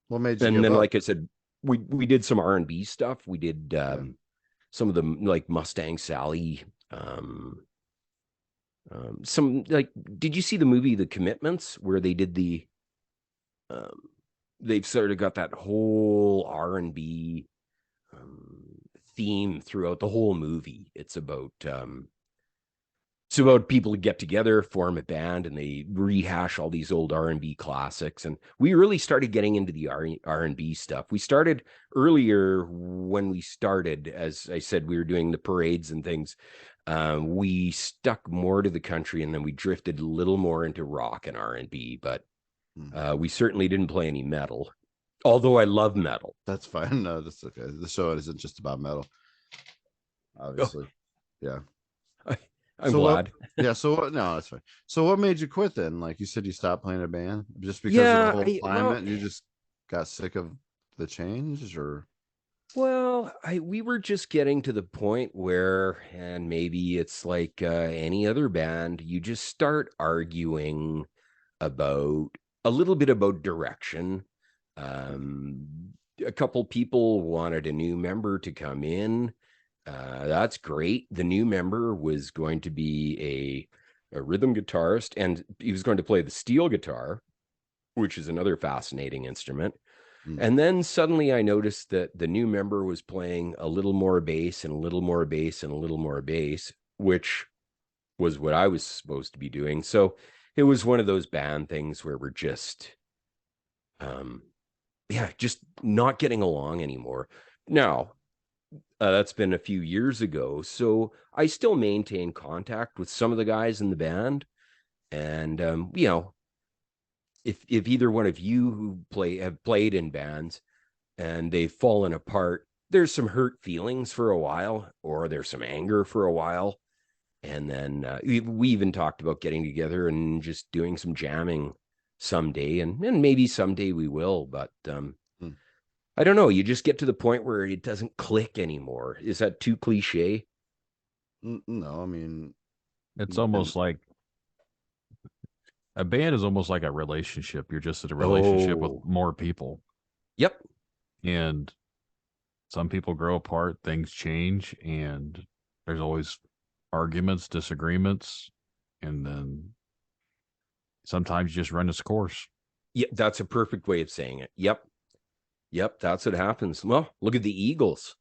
What made you And give then, up? like I said, we did some R&B stuff. We did some of the like Mustang Sally. Some like, did you see the movie The Commitments, where they did they've sort of got that whole R&B theme throughout the whole movie. It's about people who get together, form a band, and they rehash all these old R&B classics. And we really started getting into the R&B stuff. We started earlier when we started, as I said, we were doing the parades and things. We stuck more to the country, and then we drifted a little more into rock and R&B. But we certainly didn't play any metal, although I love metal. That's fine. No, that's okay. The show isn't just about metal, obviously. Yeah. I'm glad. So what? No, that's fine. So what made you quit then? Like you said, you stopped playing a band just because of the whole climate, and you just got sick of the change, or? Well, we were just getting to the point where, and maybe it's like any other band, you just start arguing about a little bit about direction. A couple people wanted a new member to come in. That's great. The new member was going to be a rhythm guitarist, and he was going to play the steel guitar, which is another fascinating instrument. And then suddenly I noticed that the new member was playing a little more bass and a little more bass and a little more bass, which was what I was supposed to be doing. So it was one of those band things where we're just, just not getting along anymore. Now, that's been a few years ago. So I still maintain contact with some of the guys in the band. And, if either one of you have played in bands and they've fallen apart, there's some hurt feelings for a while, or there's some anger for a while. And then we even talked about getting together and just doing some jamming someday. And maybe someday we will, but I don't know. You just get to the point where it doesn't click anymore. Is that too cliche? No, I mean, it's almost like a band is almost like a relationship. You're just in a relationship with more people. Yep. And some people grow apart, things change, and there's always arguments, disagreements, and then sometimes you just run its course. Yeah, that's a perfect way of saying it. Yep, that's what happens. Well, look at the Eagles.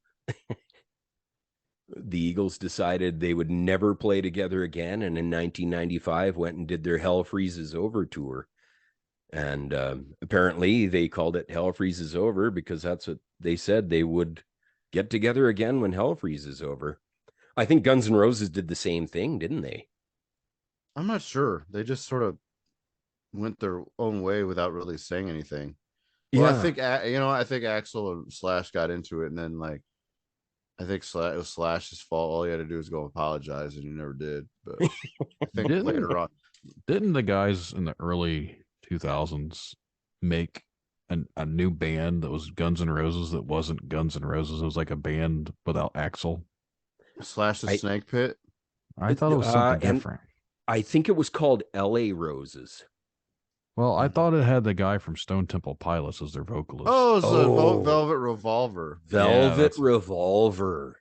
The Eagles decided they would never play together again, and in 1995 went and did their Hell Freezes Over tour. And apparently they called it Hell Freezes Over because that's what they said. They would get together again when Hell Freezes Over. I think Guns N' Roses did the same thing, didn't they? I'm not sure. They just sort of went their own way without really saying anything. Well, yeah. I think Axl and Slash got into it, and then like, I think it was Slash's fault. All he had to do was go apologize, and he never did. But I think later on, didn't the guys in the early 2000s make a new band that was Guns N' Roses that wasn't Guns N' Roses? It was like a band without Axl. Slash the Snake Pit. I thought it was something different. I think it was called L.A. Roses. Well, I thought it had the guy from Stone Temple Pilots as their vocalist. Oh, it's the Velvet Revolver. Velvet Revolver.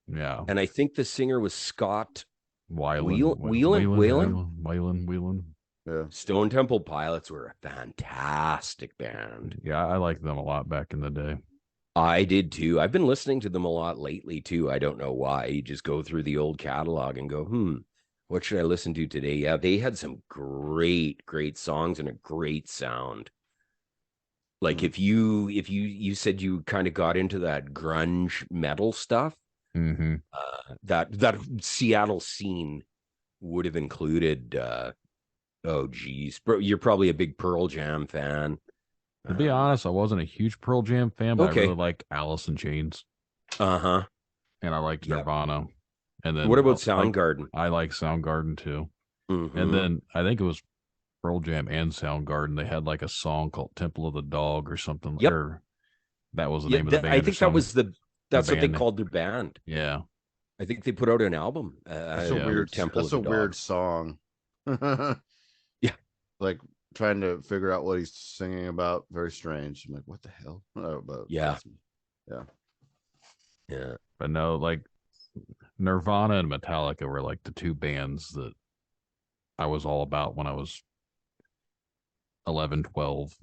Yeah. And I think the singer was Scott Weiland. Yeah. Stone Temple Pilots were a fantastic band. Yeah, I liked them a lot back in the day. I did too. I've been listening to them a lot lately too. I don't know why. You just go through the old catalog and go, what should I listen to today? Yeah, they had some great songs and a great sound. Like if you said you kind of got into that grunge metal stuff, Mm-hmm. that Seattle scene would have included oh geez, bro, you're probably a big Pearl Jam fan. To be honest, I wasn't a huge Pearl Jam fan, but I Okay. really like Alice in Chains Uh-huh. and I liked Yep. Nirvana. And then What about like, Soundgarden? I like Soundgarden too. Mhm. And then I think it was Pearl Jam and Soundgarden. They had like a song called Temple of the Dog or something. Yep. Or that was the Yeah, name of the band. I think that was that's what they band. called their band. Yeah. I think they put out an album. That's a Yeah. weird. Temple That's of a the weird Dog. song. Yeah. Like trying to figure out what he's singing about. Very strange. I'm like, what the hell? Oh, but Yeah. yeah. Yeah. But no, like Nirvana and Metallica were like the two bands that I was all about when I was 11, 12.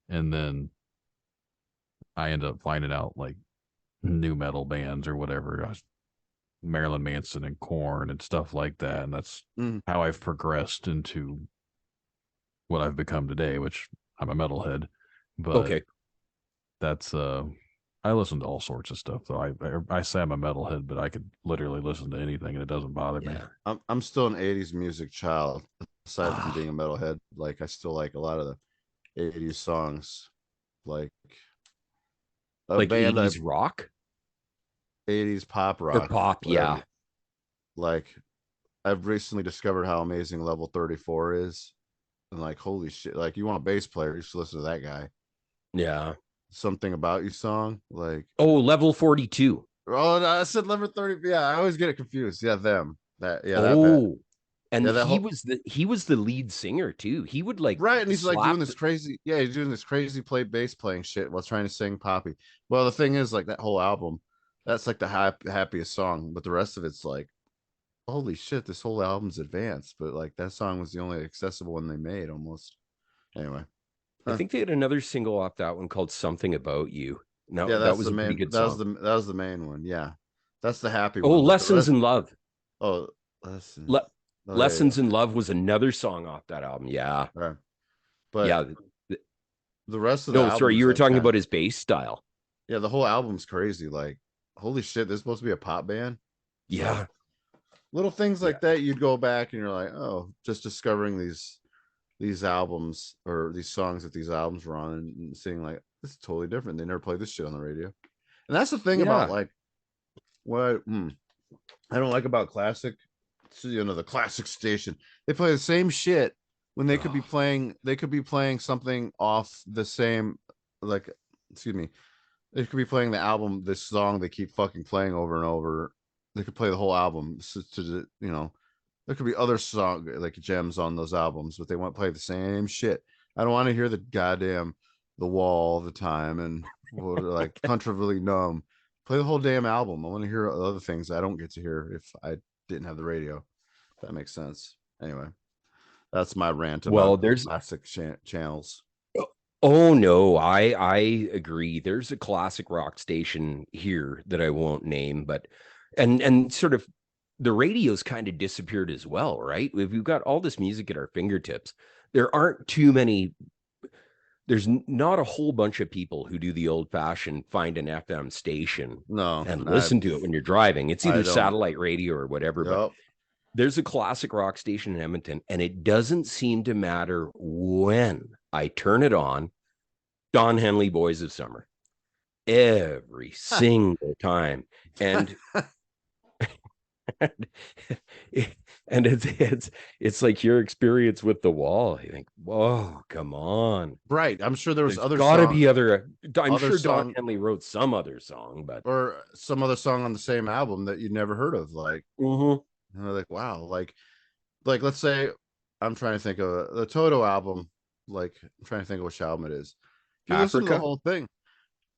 And then I ended up finding out like new metal bands or whatever. Marilyn Manson and Korn and stuff like that. And that's how I've progressed into what I've become today, which I'm a metalhead. But Okay. that's I listen to all sorts of stuff. So I say I'm a metalhead, but I could literally listen to anything and it doesn't bother me. I'm still an 80s music child, aside from being a metalhead. Like I still like a lot of the 80s songs. Like a Like band 80s rock? 80s pop Or rock. pop, whatever. yeah. Like I've recently discovered how amazing Level 34 is. And like, holy shit, like you want a bass player, you should listen to that guy. Yeah. Something About You song. Like Oh, Level 42. Oh no, I said Level 30. Yeah, I always get it confused. Yeah, them. That yeah, Oh. And yeah, he was the lead singer too. He would like right, and he's like doing this slap- crazy, yeah, he's doing this crazy bass playing shit while trying to sing Poppy. Well, the thing is, like that whole album, that's like the happiest song, but the rest of it's like, holy shit, this whole album's advanced. But like that song was the only accessible one they made almost. Anyway, I think they had another single off that one called Something About You. No, yeah, that was the a main. pretty good That was song. the main one. Yeah, that's the happy Oh, one. but the Lessons rest- in Love. Oh, lessons. Oh, yeah, Lessons in Love was another song off that album. Yeah. Right. But yeah. The rest of the No, album sorry, is you were like talking that. about his bass style. Yeah, the whole album's crazy. Like, holy shit, this is supposed to be a pop band. Yeah. Little things like that, you'd go back and you're like, oh, just discovering these albums or these songs that these albums were on and seeing like this is totally different. They never played this shit on the radio. And that's the thing about like what I don't like about classic, the classic station. They play the same shit when they could be playing something off the same, like, excuse me, they could be playing the album, this song they keep fucking playing over and over. They could play the whole album to there could be other song like gems on those albums, but they want to play the same shit. I don't want to hear the goddamn The Wall all the time and like Comfortably Numb. Play the whole damn album. I want to hear other things I don't get to hear if I didn't have the radio. If that makes sense. Anyway, that's my rant about there's classic channels. Oh no, I agree. There's a classic rock station here that I won't name, but and sort of the radio's kind of disappeared as well, right? We've got all this music at our fingertips. There aren't too many. There's not a whole bunch of people who do the old-fashioned find an FM station and listen to it when you're driving. It's either satellite radio or whatever. Yep. But there's a classic rock station in Edmonton, and it doesn't seem to matter when I turn it on. Don Henley, Boys of Summer, every single time, and and it's like your experience with The Wall. You think, whoa, come on, right? I'm sure there's other. Got to be other. I'm sure Don Henley wrote some other song, but or some other song on the same album that you'd never heard of, like. And they're like, wow, like let's say I'm trying to think of the Toto album. Like I'm trying to think of which album it is. If you listen to the whole thing,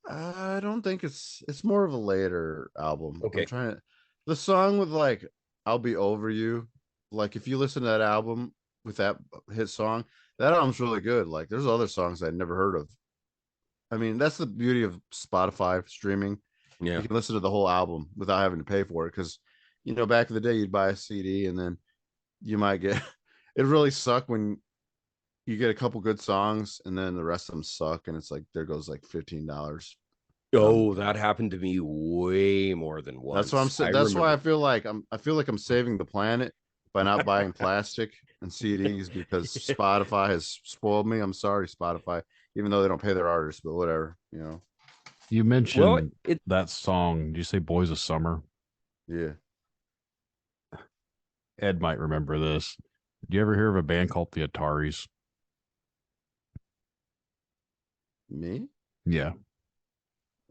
I don't think it's more of a later album. Okay. I'm trying to the song with like I'll Be Over You. Like if you listen to that album with that hit song, that album's really good. Like there's other songs I'd never heard of. I mean, that's the beauty of Spotify streaming. Yeah, you can listen to the whole album without having to pay for it because. Back in the day, you'd buy a CD and then you might get it really sucked when you get a couple good songs, and then the rest of them suck, and it's like there goes like $15. Oh, that happened to me way more than once. That's what I'm saying. That's why I feel like I'm saving the planet by not buying plastic and CDs because Spotify has spoiled me. I'm sorry, Spotify, even though they don't pay their artists, but whatever, you know. You mentioned that song. Did you say "Boys of Summer"? Yeah. Ed might remember this. Did you ever hear of a band called the Ataris? Me? Yeah.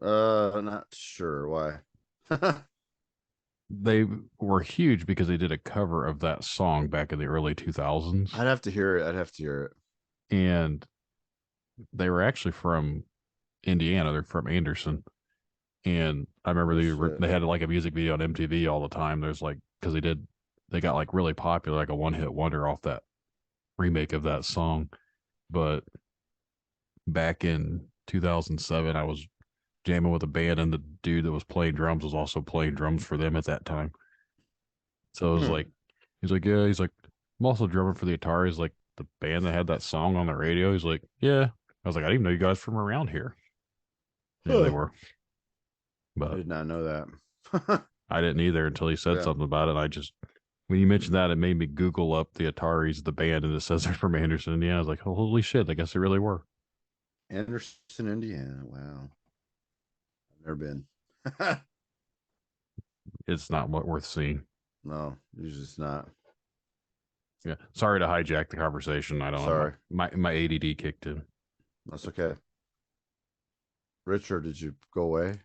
Not sure why. They were huge because they did a cover of that song back in the early 2000s. I'd have to hear it. And they were actually from Indiana. They're from Anderson. And I remember they had like a music video on MTV all the time. There's like, because they got like really popular, like a one-hit wonder off that remake of that song. But back in 2007, I was jamming with a band, and the dude that was playing drums was also playing drums for them at that time. So it was like, he's like, I'm also drumming for the Ataris, like the band that had that song on the radio. He's like, yeah. I was like, I didn't even know you guys from around here. Yeah, they were. But I did not know that. I didn't either until he said something about it. When you mentioned that, it made me Google up the Ataris, the band, and it says they're from Anderson, Indiana. I was like, holy shit, I guess they really were. Anderson, Indiana. Wow. I've never been. It's not worth seeing. No, it's just not. Yeah. Sorry to hijack the conversation. I don't know. My ADD kicked in. That's okay. Richard, did you go away?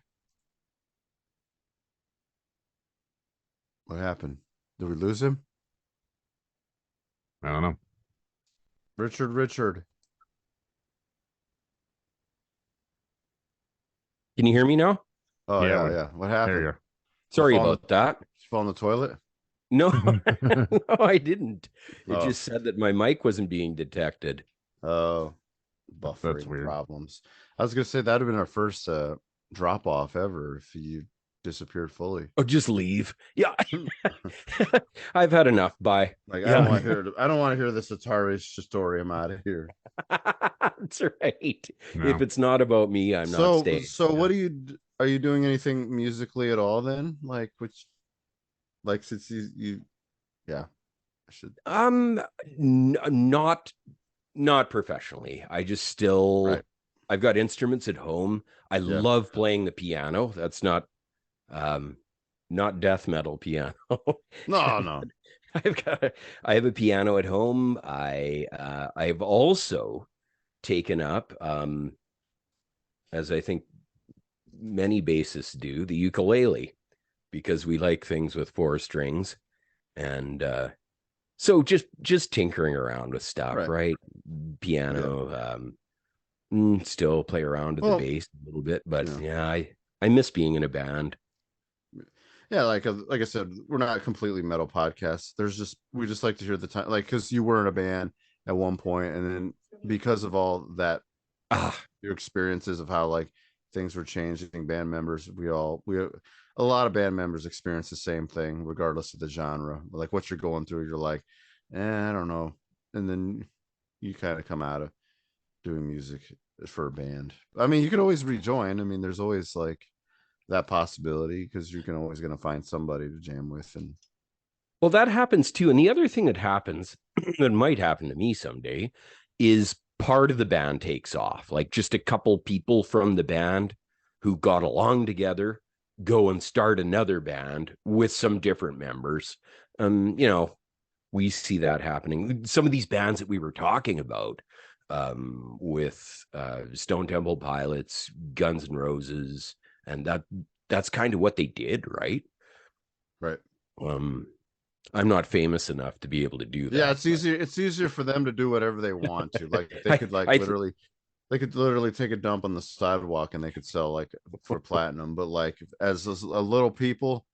What happened? Did we lose him? I don't know. Richard. Can you hear me now? Oh, yeah. What happened? There you go. Sorry about that. Did you fall in the toilet? No, no, I didn't. It just said that my mic wasn't being detected. Oh, buffering problems. I was going to say that would have been our first drop off ever if you disappeared fully. Oh, just leave. Yeah. I've had enough. Bye. Like, I don't want to hear this Atari story. I'm out of here. That's right. No. If it's not about me, I'm not staying. So what are you doing anything musically at all then? Since you I should. Not professionally. I just still, I've got instruments at home. I love playing the piano. That's not death metal piano. No. I have a piano at home. I've also taken up, as I think many bassists do, the ukulele, because we like things with 4 strings. And so just tinkering around with stuff, right? Piano, still play around with the bass a little bit, but I miss being in a band. Yeah, like I said, we're not completely metal podcasts. We just like to hear the time, like, because you were in a band at one point, and then because of all that, your experiences of how like things were changing, band members, a lot of band members experience the same thing, regardless of the genre. Like what you're going through, you're like, I don't know, and then you kind of come out of doing music for a band. I mean, you can always rejoin. I mean, there's always like that possibility because you're always going to find somebody to jam with. And well, that happens too. And the other thing that happens that might happen to me someday is part of the band takes off. Like just a couple people from the band who got along together go and start another band with some different members. We see that happening. Some of these bands that we were talking about, with Stone Temple Pilots, Guns N' Roses, and that's kind of what they did, right? I'm not famous enough to be able to do that. Yeah, it's easier for them to do whatever they want to. Like they could literally take a dump on the sidewalk and they could sell like for platinum. But like as a little people,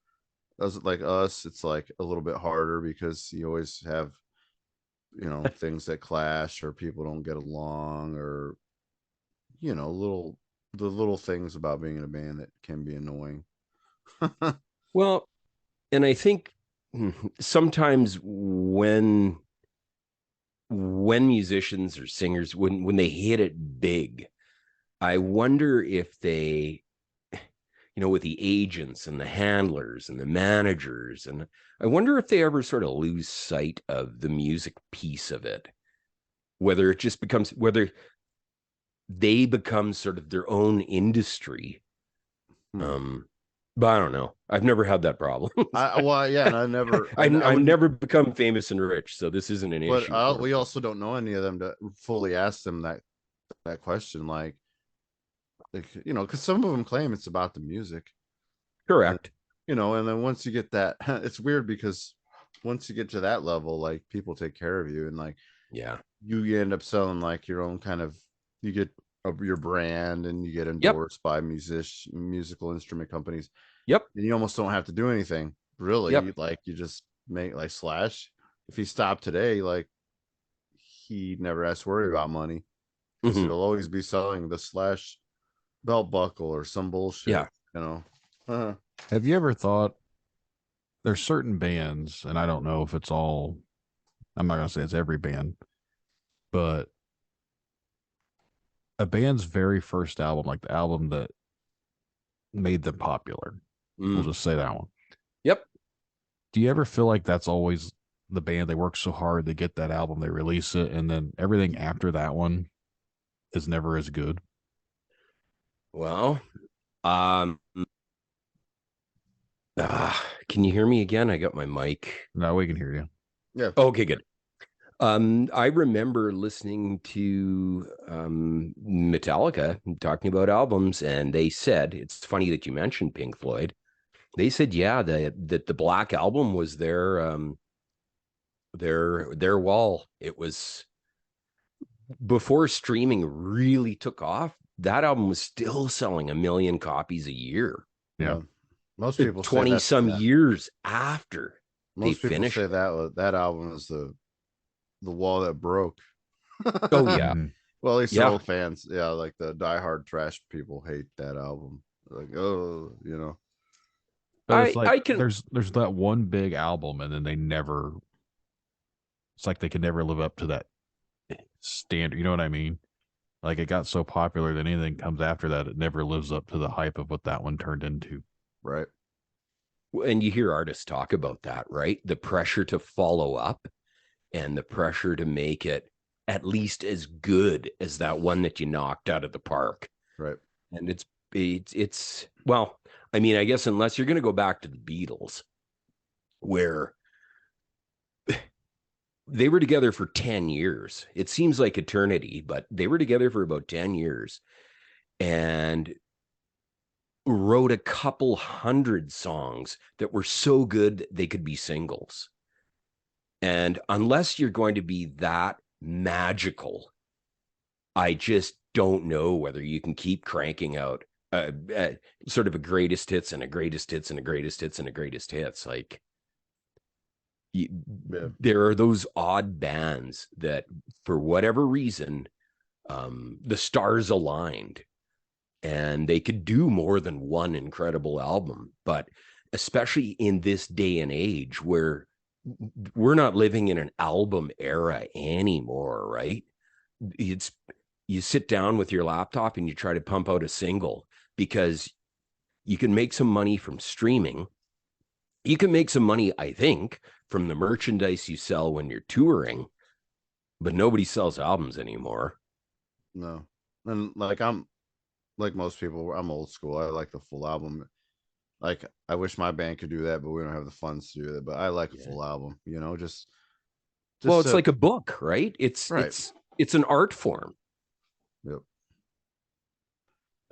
as like us, it's like a little bit harder because you always have things that clash or people don't get along, or the little things about being in a band that can be annoying. Well, and I think sometimes when when musicians or singers, when they hit it big, I wonder if they, with the agents and the handlers and the managers, and I wonder if they ever sort of lose sight of the music piece of it, whether it just becomes, whether they become sort of their own industry. But I don't know. I've never had that problem. And I never. I never become famous and rich, so this isn't an issue. But we also don't know any of them to fully ask them that question, like because some of them claim it's about the music. Correct. And then once you get that, it's weird because once you get to that level, like people take care of you, and like you end up selling like your own kind of, you get your brand, and you get endorsed by musical instrument companies. Yep. And you almost don't have to do anything really. Like you just make, like Slash, if he stopped today, like he never has to worry about money. Mm-hmm. He'll always be selling the Slash belt buckle or some bullshit. Have you ever thought there's certain bands, and I don't know if it's all, I'm not gonna say it's every band, but a band's very first album, like the album that made them popular, we'll just say that one. Yep. Do you ever feel like that's always the band? They work so hard, they get that album, they release it, and then everything after that one is never as good? Well, can you hear me again? I got my mic. No, we can hear you. Yeah. Okay, good. I remember listening to Metallica talking about albums, and they said, it's funny that you mentioned Pink Floyd. They said, that the Black Album was their wall. It was before streaming really took off. That album was still selling 1 million copies a year. Yeah. Most people 20 some years after most they people finished. Say that album is the wall that broke. Oh yeah. Well, at least the old fans, like the diehard trash people hate that album. Like, But it's like there's that one big album, and then they never. It's like they can never live up to that standard. You know what I mean? Like it got so popular that anything comes after that, it never lives up to the hype of what that one turned into. Right. And you hear artists talk about that, right? The pressure to follow up and the pressure to make it at least as good as that one that you knocked out of the park. Right. And it's well, I mean, I guess unless you're going to go back to the Beatles, where they were together for 10 years. It seems like eternity, but they were together for about 10 years and wrote a couple hundred songs that were so good that they could be singles. And unless you're going to be that magical, I just don't know whether you can keep cranking out sort of a greatest hits and a greatest hits and a greatest hits and a greatest hits. Like, there are those odd bands that, for whatever reason, the stars aligned and they could do more than one incredible album. But especially in this day and age where we're not living in an album era anymore, right? You sit down with your laptop and you try to pump out a single because you can make some money from streaming. You can make some money, I think, from the merchandise you sell when you're touring, but nobody sells albums anymore. No. And I'm like most people, I'm old school. I like the full album. Like, I wish my band could do that, but we don't have the funds to do that. But I like a full album, just well, it's like a book, right? It's an art form. Yep.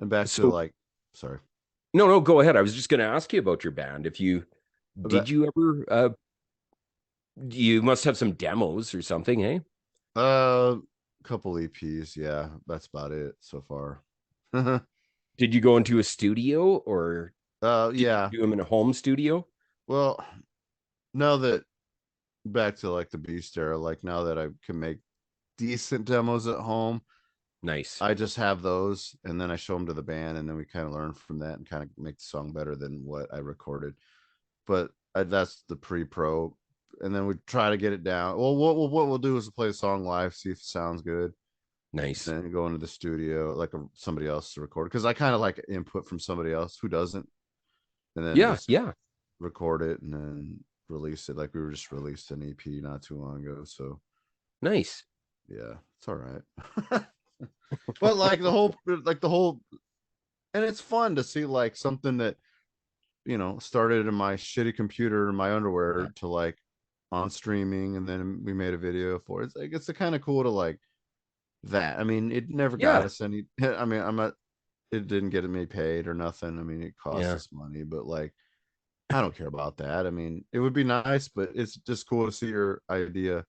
And back to sorry. No, go ahead. I was just going to ask you about your band. Did you ever you must have some demos or something, eh? Couple EPs, yeah. That's about it so far. Did you go into a studio or did you do them in a home studio? Well, now that back to like the Beast era, like now that I can make decent demos at home, nice. I just have those and then I show them to the band and then we kind of learn from that and kind of make the song better than what I recorded. But that's the pre-pro, and then we try to get it down. Well, what we'll do is play the song live, see if it sounds good, Nice. and then go into the studio like somebody else to record, because I kind of like input from somebody else who doesn't, and then Yeah, just yeah. record it and then release it. Like we were just released an EP not too long ago, so Nice. yeah, it's all right. But like the whole, and it's fun to see like something that, you know, started in my shitty computer in my underwear to like on streaming, and then we made a video for it. It's like, it's kind of cool to like that. I mean, it never got Yeah. us any. I mean, I'm not. It didn't get me paid or nothing. I mean, it cost Yeah. us money, but like, I don't care about that. I mean, it would be nice, but it's just cool to see your idea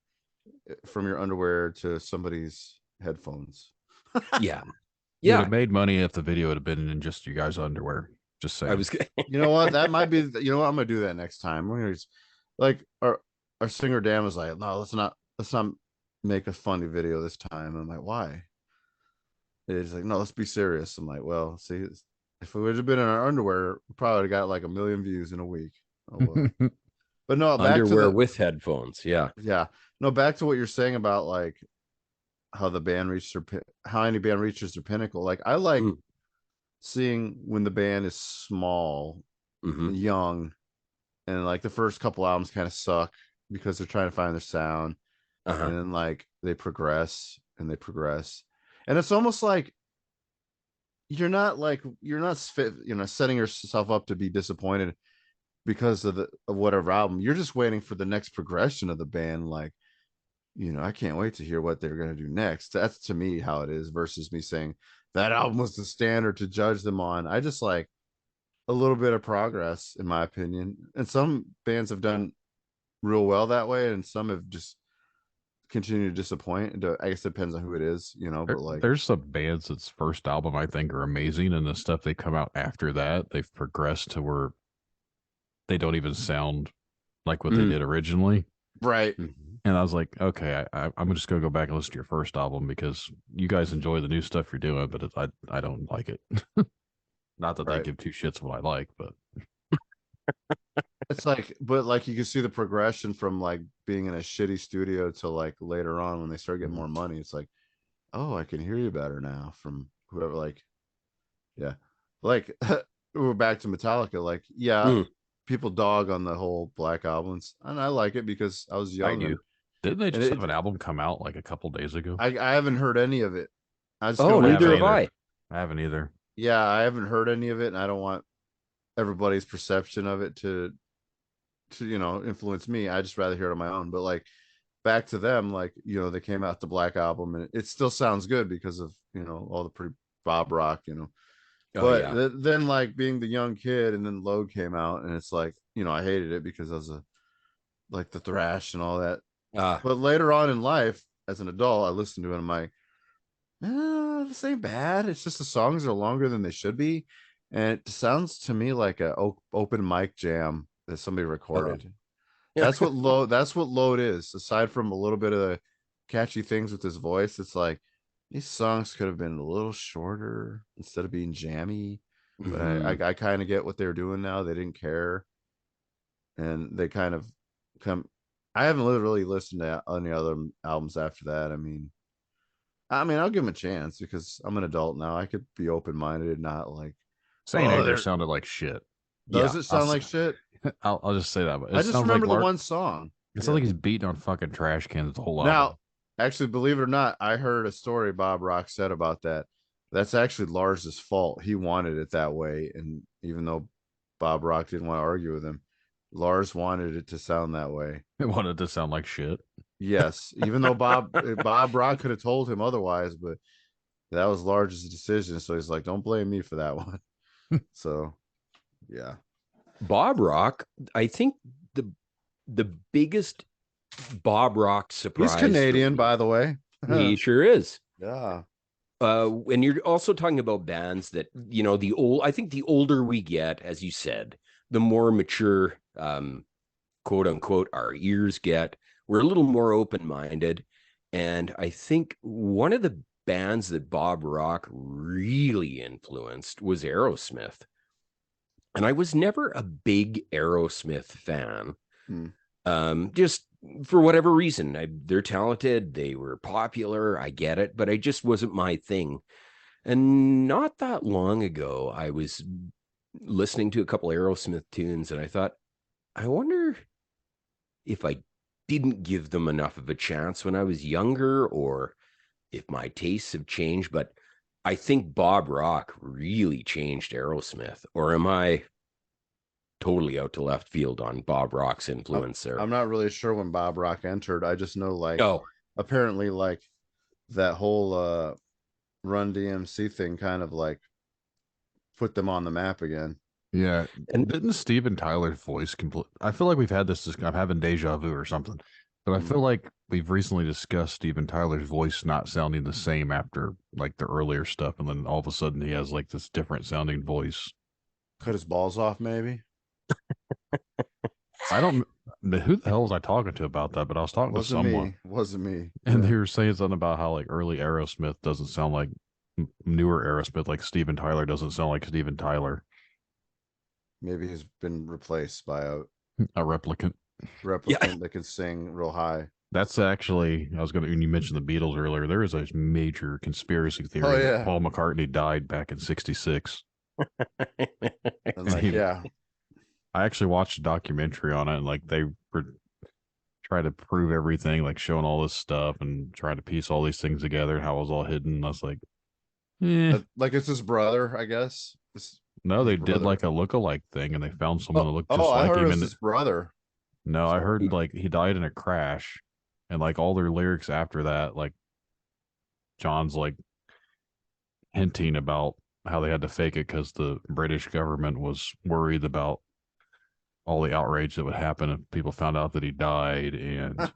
from your underwear to somebody's headphones. Yeah. You'd Yeah. have made money if the video had been in just you guys' underwear. Just saying. I was You know what? That might be. You know what? I'm gonna do that next time. We're gonna just, like our singer Dan was like, no, let's not make a funny video this time. I'm like, why? It's like, no, let's be serious. I'm like, well, see, if we would have been in our underwear, we probably got like 1 million views in a week. Oh, well. But no, back underwear to with headphones. Yeah. no, back to what you're saying about like how the band reached how any band reaches their pinnacle. Like I like seeing when the band is small, young, and like the first couple albums kind of suck because they're trying to find their sound, and then like they progress and they progress, and it's almost like you're not setting yourself up to be disappointed because of whatever album. You're just waiting for the next progression of the band. Like, you know, I can't wait to hear what they're going to do next. That's to me how it is, versus me saying that album was the standard to judge them on. I just like a little bit of progress, in my opinion. And some bands have done real well that way, and some have just continued to disappoint. I guess it depends on who it is, you know. But like, there's some bands that's first album I think are amazing, and the stuff they come out after that, they've progressed to where they don't even sound like what they did originally. Right. And I was like, okay, I'm just gonna go back and listen to your first album because you guys enjoy the new stuff you're doing, but I don't like it. Not that they give two shits what I like, but it's like, but like you can see the progression from like being in a shitty studio to like later on when they start getting more money. It's like, oh, I can hear you better now from whoever. Like, yeah, like we're back to Metallica. Like, yeah, people dog on the whole Black albums, and I like it because I was young. I do. Didn't they just have an album come out like a couple days ago? I haven't heard any of it. Neither have I. I haven't either. Yeah, I haven't heard any of it, and I don't want everybody's perception of it to you know, influence me. I just rather hear it on my own. But like back to them, like, you know, they came out the Black album, and it still sounds good because of, you know, all the pretty Bob Rock, you know. Then like being the young kid, and then Load came out, and it's like, you know, I hated it because I was like the thrash and all that. But later on in life, as an adult, I listened to it, and I'm like, this ain't bad. It's just the songs are longer than they should be, and it sounds to me like a open mic jam that somebody recorded. That's what Load is. Aside from a little bit of the catchy things with his voice, it's like these songs could have been a little shorter instead of being jammy. But I kind of get what they're doing now. They didn't care, and they kind of come. I haven't really listened to any other albums after that. I mean, I'll give them a chance because I'm an adult now. I could be open-minded, not like Saint Anger sounded like shit. Does it sound like shit? I'll just say that. But I just remember the one song. It sounds like he's beating on fucking trash cans the whole album. Now, actually, believe it or not, I heard a story Bob Rock said about that. That's actually Lars's fault. He wanted it that way, and even though Bob Rock didn't want to argue with him, Lars wanted it to sound that way. It wanted to sound like shit. Yes, even though Bob Rock could have told him otherwise, but that was Lars's decision. So he's like, "Don't blame me for that one." So, yeah. Bob Rock, I think the biggest Bob Rock surprise. He's Canadian, by the way. He sure is. Yeah. And you're also talking about bands that, you know, I think the older we get, as you said, the more mature, quote unquote, our ears get. We're a little more open-minded. And I think one of the bands that Bob Rock really influenced was Aerosmith. And I was never a big Aerosmith fan. Just for whatever reason. They're talented, they were popular, I get it, but I just wasn't my thing. And not that long ago, I was listening to a couple Aerosmith tunes, and I thought, I wonder if I didn't give them enough of a chance when I was younger, or if my tastes have changed. But I think Bob Rock really changed Aerosmith. Or am I totally out to left field on Bob Rock's influence there? I'm not really sure when Bob Rock entered. I just know, like, apparently, like, that whole Run DMC thing kind of like put them on the map again. Yeah, and didn't Steven Tyler's voice complete? I feel like we've had this. I'm having deja vu or something, but I feel like we've recently discussed Steven Tyler's voice not sounding the same after like the earlier stuff, and then all of a sudden he has like this different sounding voice. Cut his balls off, maybe. I don't. Who the hell was I talking to about that? But I was talking to someone. Wasn't me. And they were saying something about how like early Aerosmith doesn't sound like newer Aerosmith, like Steven Tyler doesn't sound like Steven Tyler. Maybe he's been replaced by a replicant that can sing real high. That's actually, I was going to, when you mentioned the Beatles earlier, there is a major conspiracy theory that Paul McCartney died back in '66. I actually watched a documentary on it, and like they were trying to prove everything, like showing all this stuff and trying to piece all these things together and how it was all hidden. I was like, like it's his brother, I guess. No, they did like a look-alike thing, and they found someone that looked just like I heard him. It was his brother. No, I heard like he died in a crash, and like all their lyrics after that, like John's like hinting about how they had to fake it because the British government was worried about all the outrage that would happen if people found out that he died, and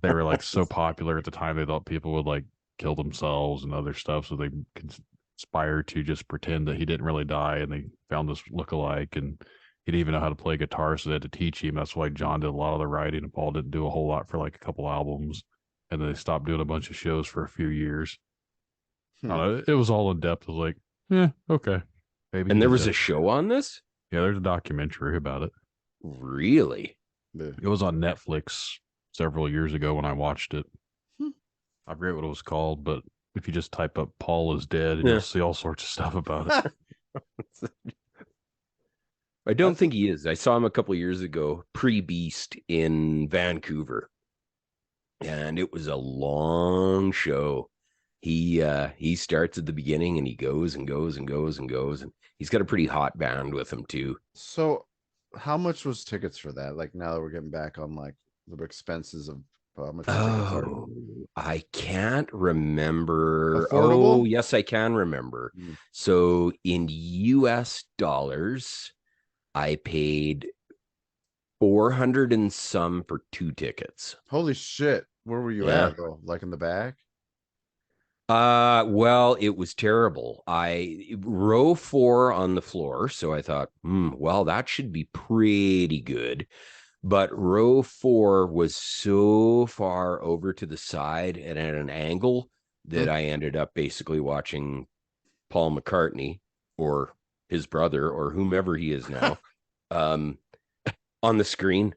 they were like so popular at the time they thought people would like kill themselves and other stuff, so they conspired to just pretend that he didn't really die, and they found this look-alike, and he didn't even know how to play guitar, so they had to teach him. That's why John did a lot of the writing and Paul didn't do a whole lot for like a couple albums, and then they stopped doing a bunch of shows for a few years. I don't know, it was all in depth. It was like, okay, maybe. And there was a show on this? Yeah, there's a documentary about it. Really? It was on Netflix several years ago when I watched it. I forget what it was called, but if you just type up Paul is dead, you'll see all sorts of stuff about it. I don't think he is. I saw him a couple of years ago, pre-Beast in Vancouver. And it was a long show. He starts at the beginning and he goes and goes and goes and goes, and he's got a pretty hot band with him too. So how much was tickets for that? Like, now that we're getting back on like the expenses of how much I can't remember. Affordable? Oh, yes, I can remember. So in US dollars, I paid 400 and some for 2 tickets. Holy shit. Where were you at though? Like in the back? Well, it was terrible. Row 4 on the floor, so I thought, well, that should be pretty good. But row 4 was so far over to the side and at an angle that I ended up basically watching Paul McCartney or his brother or whomever he is now on the screen.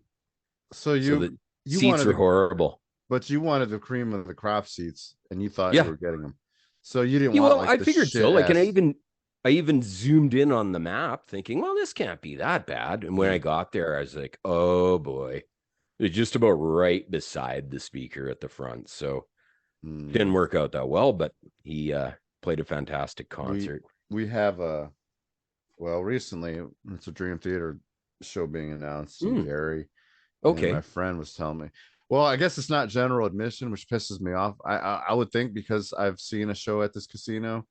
So the seats are horrible. But you wanted the cream of the crop seats, and you thought you were getting them. So you didn't want. Well, I figured so. Like, and I even zoomed in on the map, thinking, "Well, this can't be that bad." And when I got there, I was like, "Oh boy!" It's just about right beside the speaker at the front. So didn't work out that well. But he played a fantastic concert. We have recently it's a Dream Theater show being announced in Gary. Okay, my friend was telling me. Well, I guess it's not general admission, which pisses me off. I would think, because I've seen a show at this casino,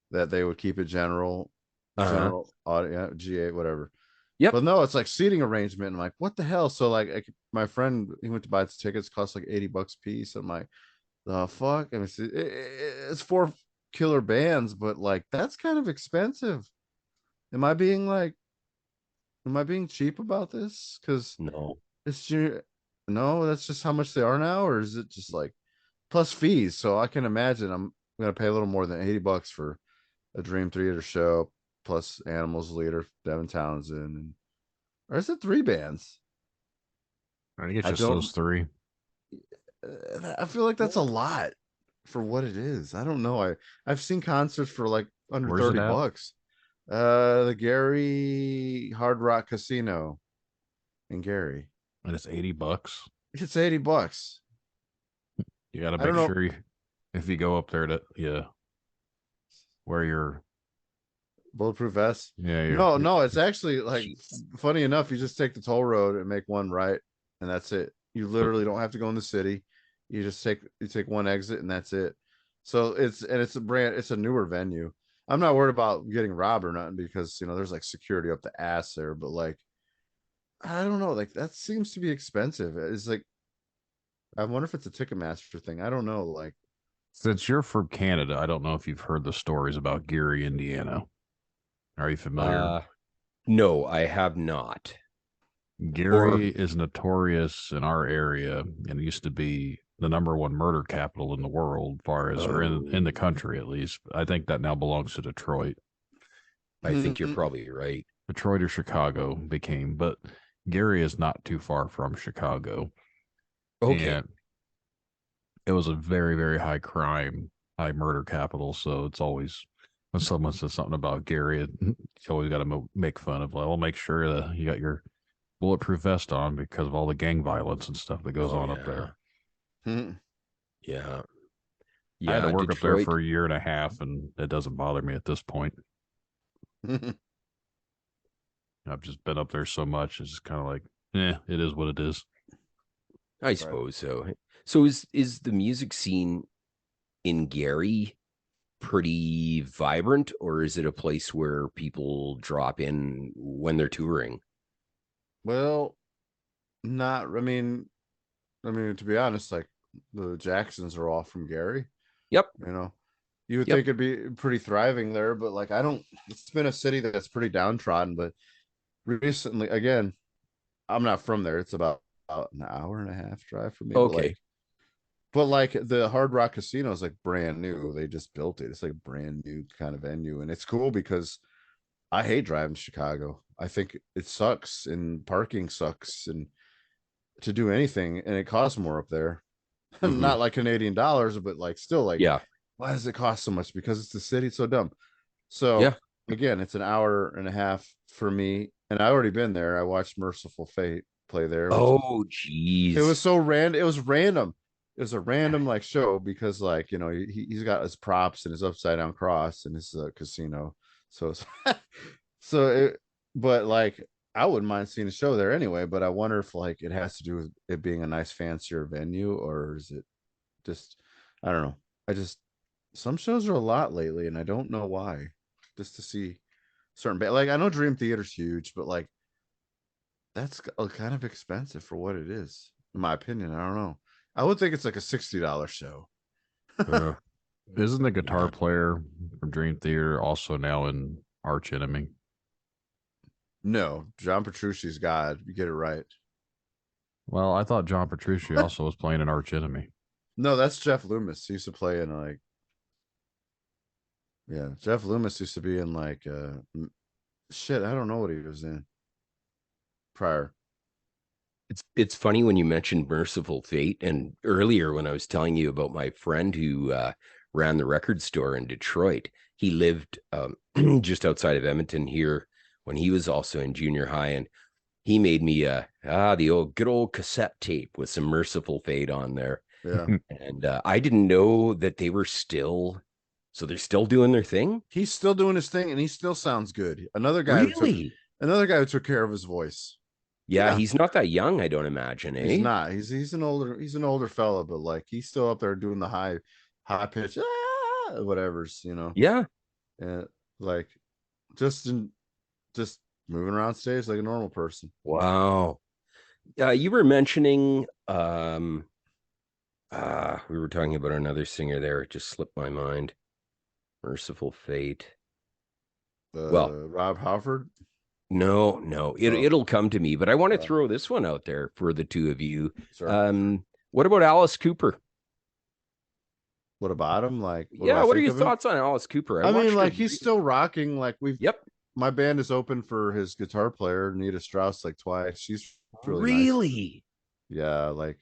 that they would keep it general audio, G8, whatever. Yep. But no, it's like seating arrangement. I'm like, what the hell? So like my friend, he went to buy his tickets, cost like $80 a piece. I'm like, the fuck? I mean, it's 4 killer bands, but like that's kind of expensive. Am I being cheap about this? Because no, no, that's just how much they are now, or is it just like plus fees? So I can imagine I'm gonna pay a little more than $80 for a Dream Theater show, plus Animals leader Devin Townsend, or is it 3 bands? I think it's I just don't- those three. I feel like that's a lot for what it is. I don't know. I've seen concerts for like under Where's it 30 at? bucks. The Gary Hard Rock Casino in Gary. And it's $80. It's 80 bucks. You got to I don't make know. sure if you go up there to wear your Bulletproof vest. your No, it's actually like Jeez. funny enough, you just take the toll road and make one right, and that's it. You literally don't have to go in the city. You just take one exit and that's it. So it's a newer venue. I'm not worried about getting robbed or nothing because there's like security up the ass there, but like I don't know, like that seems to be expensive. It's like I wonder if it's a Ticketmaster thing. I don't know. Like Since you're from Canada, I don't know if you've heard the stories about Gary, Indiana. Are you familiar? No, I have not. Gary is notorious in our area and used to be the #1 murder capital in the world, far as or in the country at least. I think that now belongs to Detroit. I think you're probably right. Detroit or Chicago became, but Gary is not too far from Chicago. Okay. And it was a very, very high crime, high murder capital. So it's always when someone says something about Gary, you always got to make fun of. Like, well, make sure that you got your bulletproof vest on because of all the gang violence and stuff that goes on up there. Yeah. I had to work up there Detroit. for a year and a half, and it doesn't bother me at this point. I've just been up there so much; it's just kind of like, it is what it is. I suppose so. So is the music scene in Gary pretty vibrant, or is it a place where people drop in when they're touring? Well, not. I mean, to be honest, like the Jacksons are all from Gary. Yep. You would think it'd be pretty thriving there, but like I don't. It's been a city that's pretty downtrodden. But recently, again, I'm not from there. It's about an hour and a half drive for me. Okay. But like the Hard Rock Casino is like brand new. They just built it. It's like brand new kind of venue, and it's cool because I hate driving to Chicago. I think it sucks, and parking sucks, and to do anything, and it costs more up there. Not like Canadian dollars, but like still like, why does it cost so much? Because it's the city. It's so dumb. So again, it's an hour and a half for me, and I already been there. I watched Merciful Fate play there. Oh, geez. It was so random. It was random. It was a random like show because like he's got his props and his upside down cross and his casino. But like I wouldn't mind seeing a show there anyway. But I wonder if like it has to do with it being a nice fancier venue, or is it just I don't know. Some shows are a lot lately, and I don't know why. Just to see certain like I know Dream Theater's huge, but like that's kind of expensive for what it is, in my opinion. I don't know. I would think it's like a $60 show. Isn't the guitar player from Dream Theater also now in Arch Enemy? No, John Petrucci's God. You get it right. Well, I thought John Petrucci also was playing an Arch Enemy. No, that's Jeff Loomis. He used to play in like, Jeff Loomis used to be in like, shit. I don't know what he was in prior. It's funny when you mentioned Merciful Fate, and earlier when I was telling you about my friend who ran the record store in Detroit, he lived just outside of Edmonton here when he was also in junior high, and he made me the good old cassette tape with some Merciful Fate on there. Yeah, and I didn't know that they were still. So they're still doing their thing. He's still doing his thing, and he still sounds good. Another guy who took care of his voice. Yeah, he's not that young, I don't imagine, eh? He's not. He's an older fella, but like he's still up there doing the high pitch, whatever's, Yeah. And like just moving around stage like a normal person. Wow. You were mentioning we were talking about another singer there. It just slipped my mind. Merciful Fate. Rob Halford. No, it'll come to me, but I want to throw this one out there for the two of you. Sure. What about Alice Cooper? What about him? Like, what are your thoughts on Alice Cooper? I mean, like he's still rocking. Like Yep. My band is open for his guitar player, Nita Strauss, like twice. She's really Really? nice. Yeah, like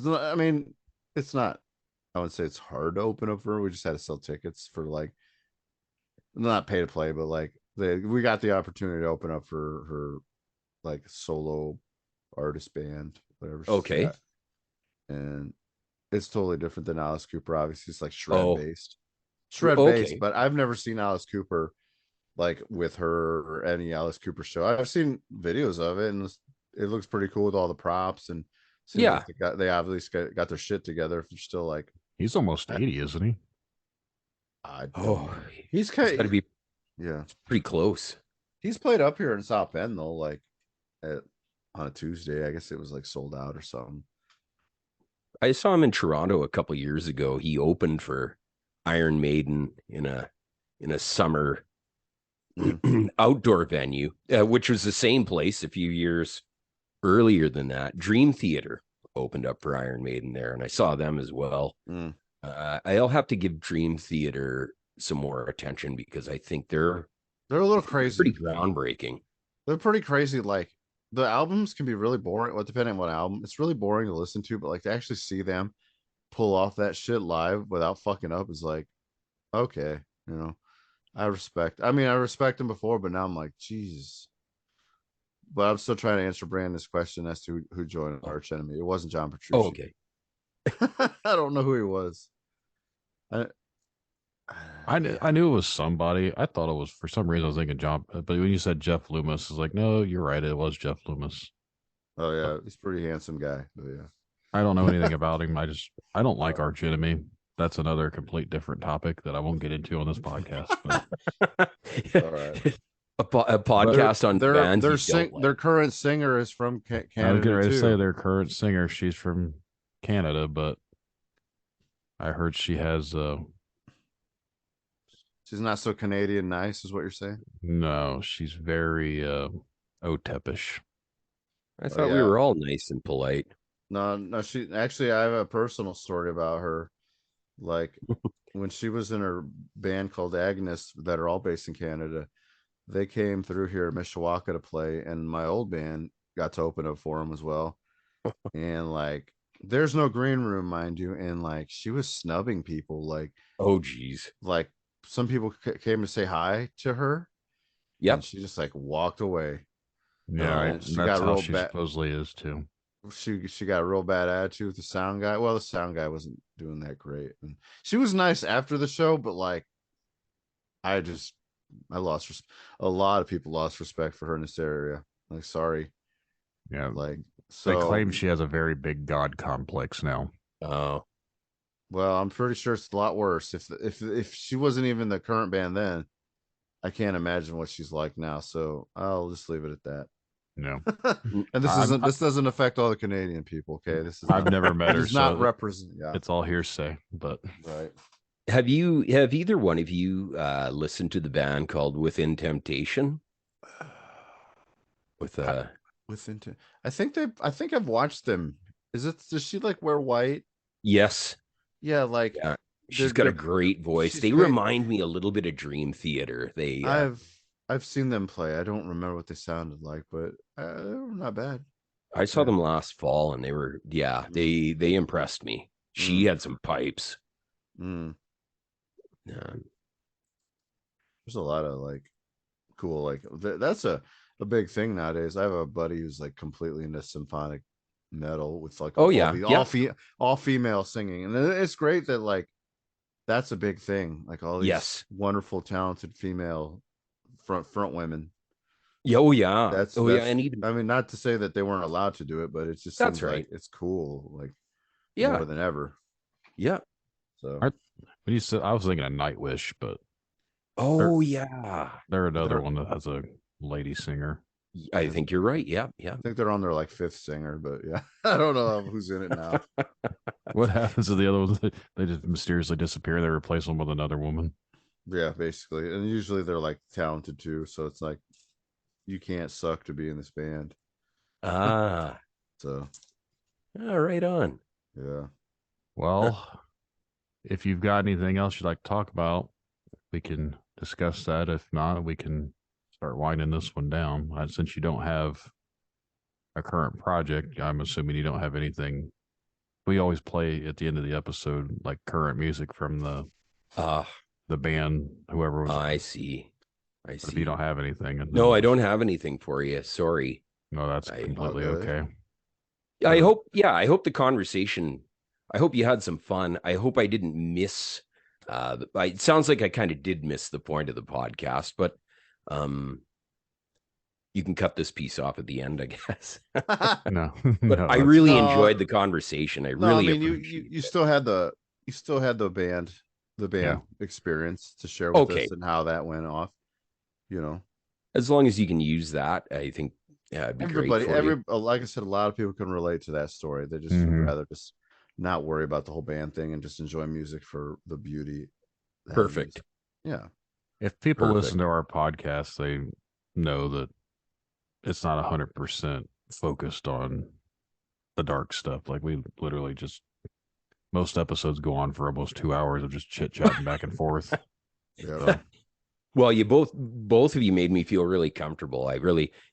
I mean, it's not. I would say it's hard to open up for her. We just had to sell tickets for like not pay to play, but like we got the opportunity to open up for her like solo artist band, whatever she's Okay. got. And it's totally different than Alice Cooper. Obviously, it's like shred based. Shred based, Okay. but I've never seen Alice Cooper like with her or any Alice Cooper show. I've seen videos of it and it looks pretty cool with all the props and seems Yeah. like they obviously got their shit together. If they're still like He's almost 80, isn't he? I don't Oh, know. he's got to be Yeah. pretty close. He's played up here in South Bend though, like on a Tuesday. I guess it was like sold out or something. I saw him in Toronto a couple years ago. He opened for Iron Maiden in a summer outdoor venue, which was the same place a few years earlier than that. Dream Theater opened up for Iron Maiden there, and I saw them as well. I'll have to give Dream Theater some more attention because I think they're a little crazy, pretty groundbreaking. They're pretty crazy. Like the albums can be really boring. Well, depending on what album, it's really boring to listen to. But like to actually see them pull off that shit live without fucking up is like, okay, you know. I respect them before, but now I'm like, Jesus. But I'm still trying to answer Brandon's question as to who joined Arch Enemy. It wasn't John Petrucci. Oh, okay. I don't know who he was. I knew it was somebody. I thought it was, for some reason I was thinking John, but when you said Jeff Loomis, it's like, no, you're right, it was Jeff Loomis. Oh yeah, he's a pretty handsome guy. But yeah, I don't know anything about him. I don't like Arch Enemy. That's another complete different topic that I won't get into on this podcast. But... All right. A podcast on bands. Their current singer is from Canada. I was getting ready to too. say their current singer. She's from Canada, but I heard she has she's not so Canadian nice, is what you're saying? No, she's very otepish. I thought we were all nice and polite. No, she actually, I have a personal story about her. Like when she was in her band called Agnes, that are all based in Canada, they came through here, Mishawaka, to play, and my old band got to open up for them as well. And like, there's no green room, mind you, and like she was snubbing people. Like, oh geez, like some people came to say hi to her. Yep, and she just like walked away. Yeah, she that's got how real she bad. Supposedly is too. She got a real bad attitude with the sound guy. Well, the sound guy wasn't doing that great, and she was nice after the show, but like, I lost a lot of people lost respect for her in this area. Like, sorry. Yeah, like so they claim she has a very big god complex now. Oh, well, I'm pretty sure it's a lot worse. If she wasn't even the current band then, I can't imagine what she's like now. So I'll just leave it at that. No, and this doesn't affect all the Canadian people. Okay, this is I've never met her. Does not so represent. Yeah, it's all hearsay. But right. Have either one of you listened to the band called Within Temptation? I think I've watched them. Does she like wear white? Yes. Yeah, like she's got a great voice. They remind me a little bit of Dream Theater. I've seen them play. I don't remember what they sounded like, but not bad. I saw them last fall, and they were they impressed me. She had some pipes. There's a lot of like cool, like that's a big thing nowadays. I have a buddy who's like completely into symphonic metal with like all female singing, and it's great that like that's a big thing. Like all these wonderful, talented female front women. Oh yeah, that's and even, I mean, not to say that they weren't allowed to do it, but it's just that's right. Like it's cool, like more than ever. Yeah. So when you said, I was thinking of Nightwish, but they're another one that has a lady singer. I think you're right. Yeah. I think they're on their like fifth singer, but yeah, I don't know who's in it now. What happens to the other ones? They just mysteriously disappear. They replace them with another woman. Yeah, basically, and usually they're like talented too. So it's like you can't suck to be in this band. So right on. Yeah. Well, if you've got anything else you'd like to talk about, we can discuss that. If not, we can start winding this one down. Since you don't have a current project, I'm assuming you don't have anything. We always play at the end of the episode like current music from the band, whoever was. I see. But if you don't have anything, No, I don't have anything for you. Sorry. No, that's completely okay. I hope the conversation, I hope you had some fun. I hope I didn't miss, it sounds like I kind of did miss the point of the podcast, but you can cut this piece off at the end, I guess. No, but no, I really enjoyed the conversation. You still had the band experience to share with us and how that went off. You know, as long as you can use that, I think it'd be great. Like I said, a lot of people can relate to that story. They just would rather just not worry about the whole band thing and just enjoy music for the beauty. Perfect. Yeah. If people listen to our podcast, they know that it's not 100% focused on the dark stuff. Like we literally just, most episodes go on for almost 2 hours of just chit chatting back and forth. Yeah. Well, you both of you made me feel really comfortable.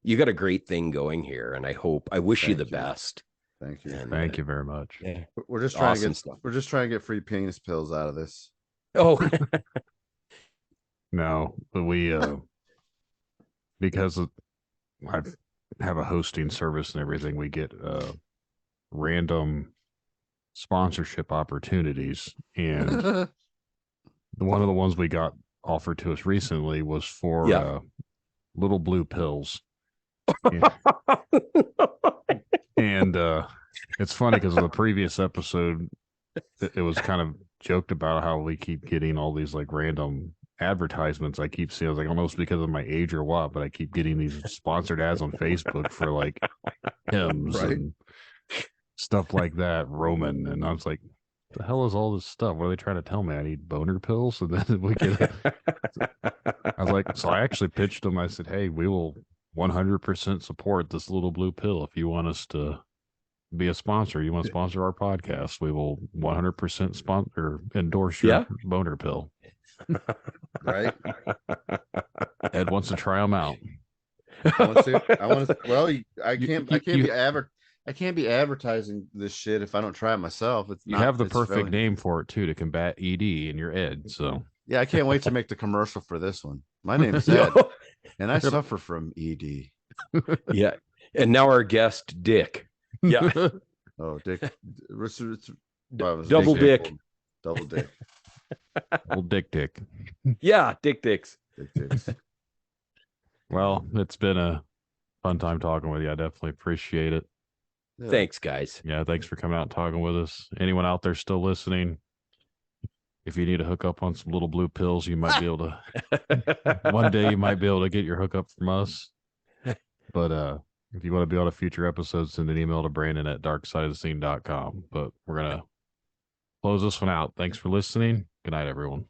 You got a great thing going here, and I wish you the best. Thank you. And, Thank you very much. Yeah. We're just trying to get free penis pills out of this. Oh. No, but we because I have a hosting service and everything, we get random sponsorship opportunities, and one of the ones we got offered to us recently was for little blue pills. And it's funny because in the previous episode it was kind of joked about how we keep getting all these like random advertisements. I keep seeing, I was like, almost because of my age or what, but I keep getting these sponsored ads on Facebook for like hymns and stuff like that, Roman, and I was like, the hell is all this stuff? What are they trying to tell me? I need boner pills? And then we get I was like, so I actually pitched them. I said, hey, we will 100% support this little blue pill. If you want us to be a sponsor, you want to sponsor our podcast, we will 100% sponsor, endorse your boner pill. Right. Ed wants to try them out. I want to. Well, I can't be advertising this shit if I don't try it myself. You have the perfect name for it too, to combat ED, and you're Ed. So yeah, I can't wait to make the commercial for this one. My name is Ed, and I suffer from ED. Yeah, and now our guest, Dick. Yeah. Oh, Dick. Double Dick. Double Dick. Old Dick. Yeah, Dicks. Dicks. Well, it's been a fun time talking with you. I definitely appreciate it. Yeah. Thanks, guys. Yeah, thanks for coming out and talking with us. Anyone out there still listening, if you need a hookup on some little blue pills, you might be able to one day you might be able to get your hookup from us. But if you want to be on a future episode, send an email to Brandon at darksideofthescene.com. But we're gonna close this one out. Thanks for listening. Good night, everyone.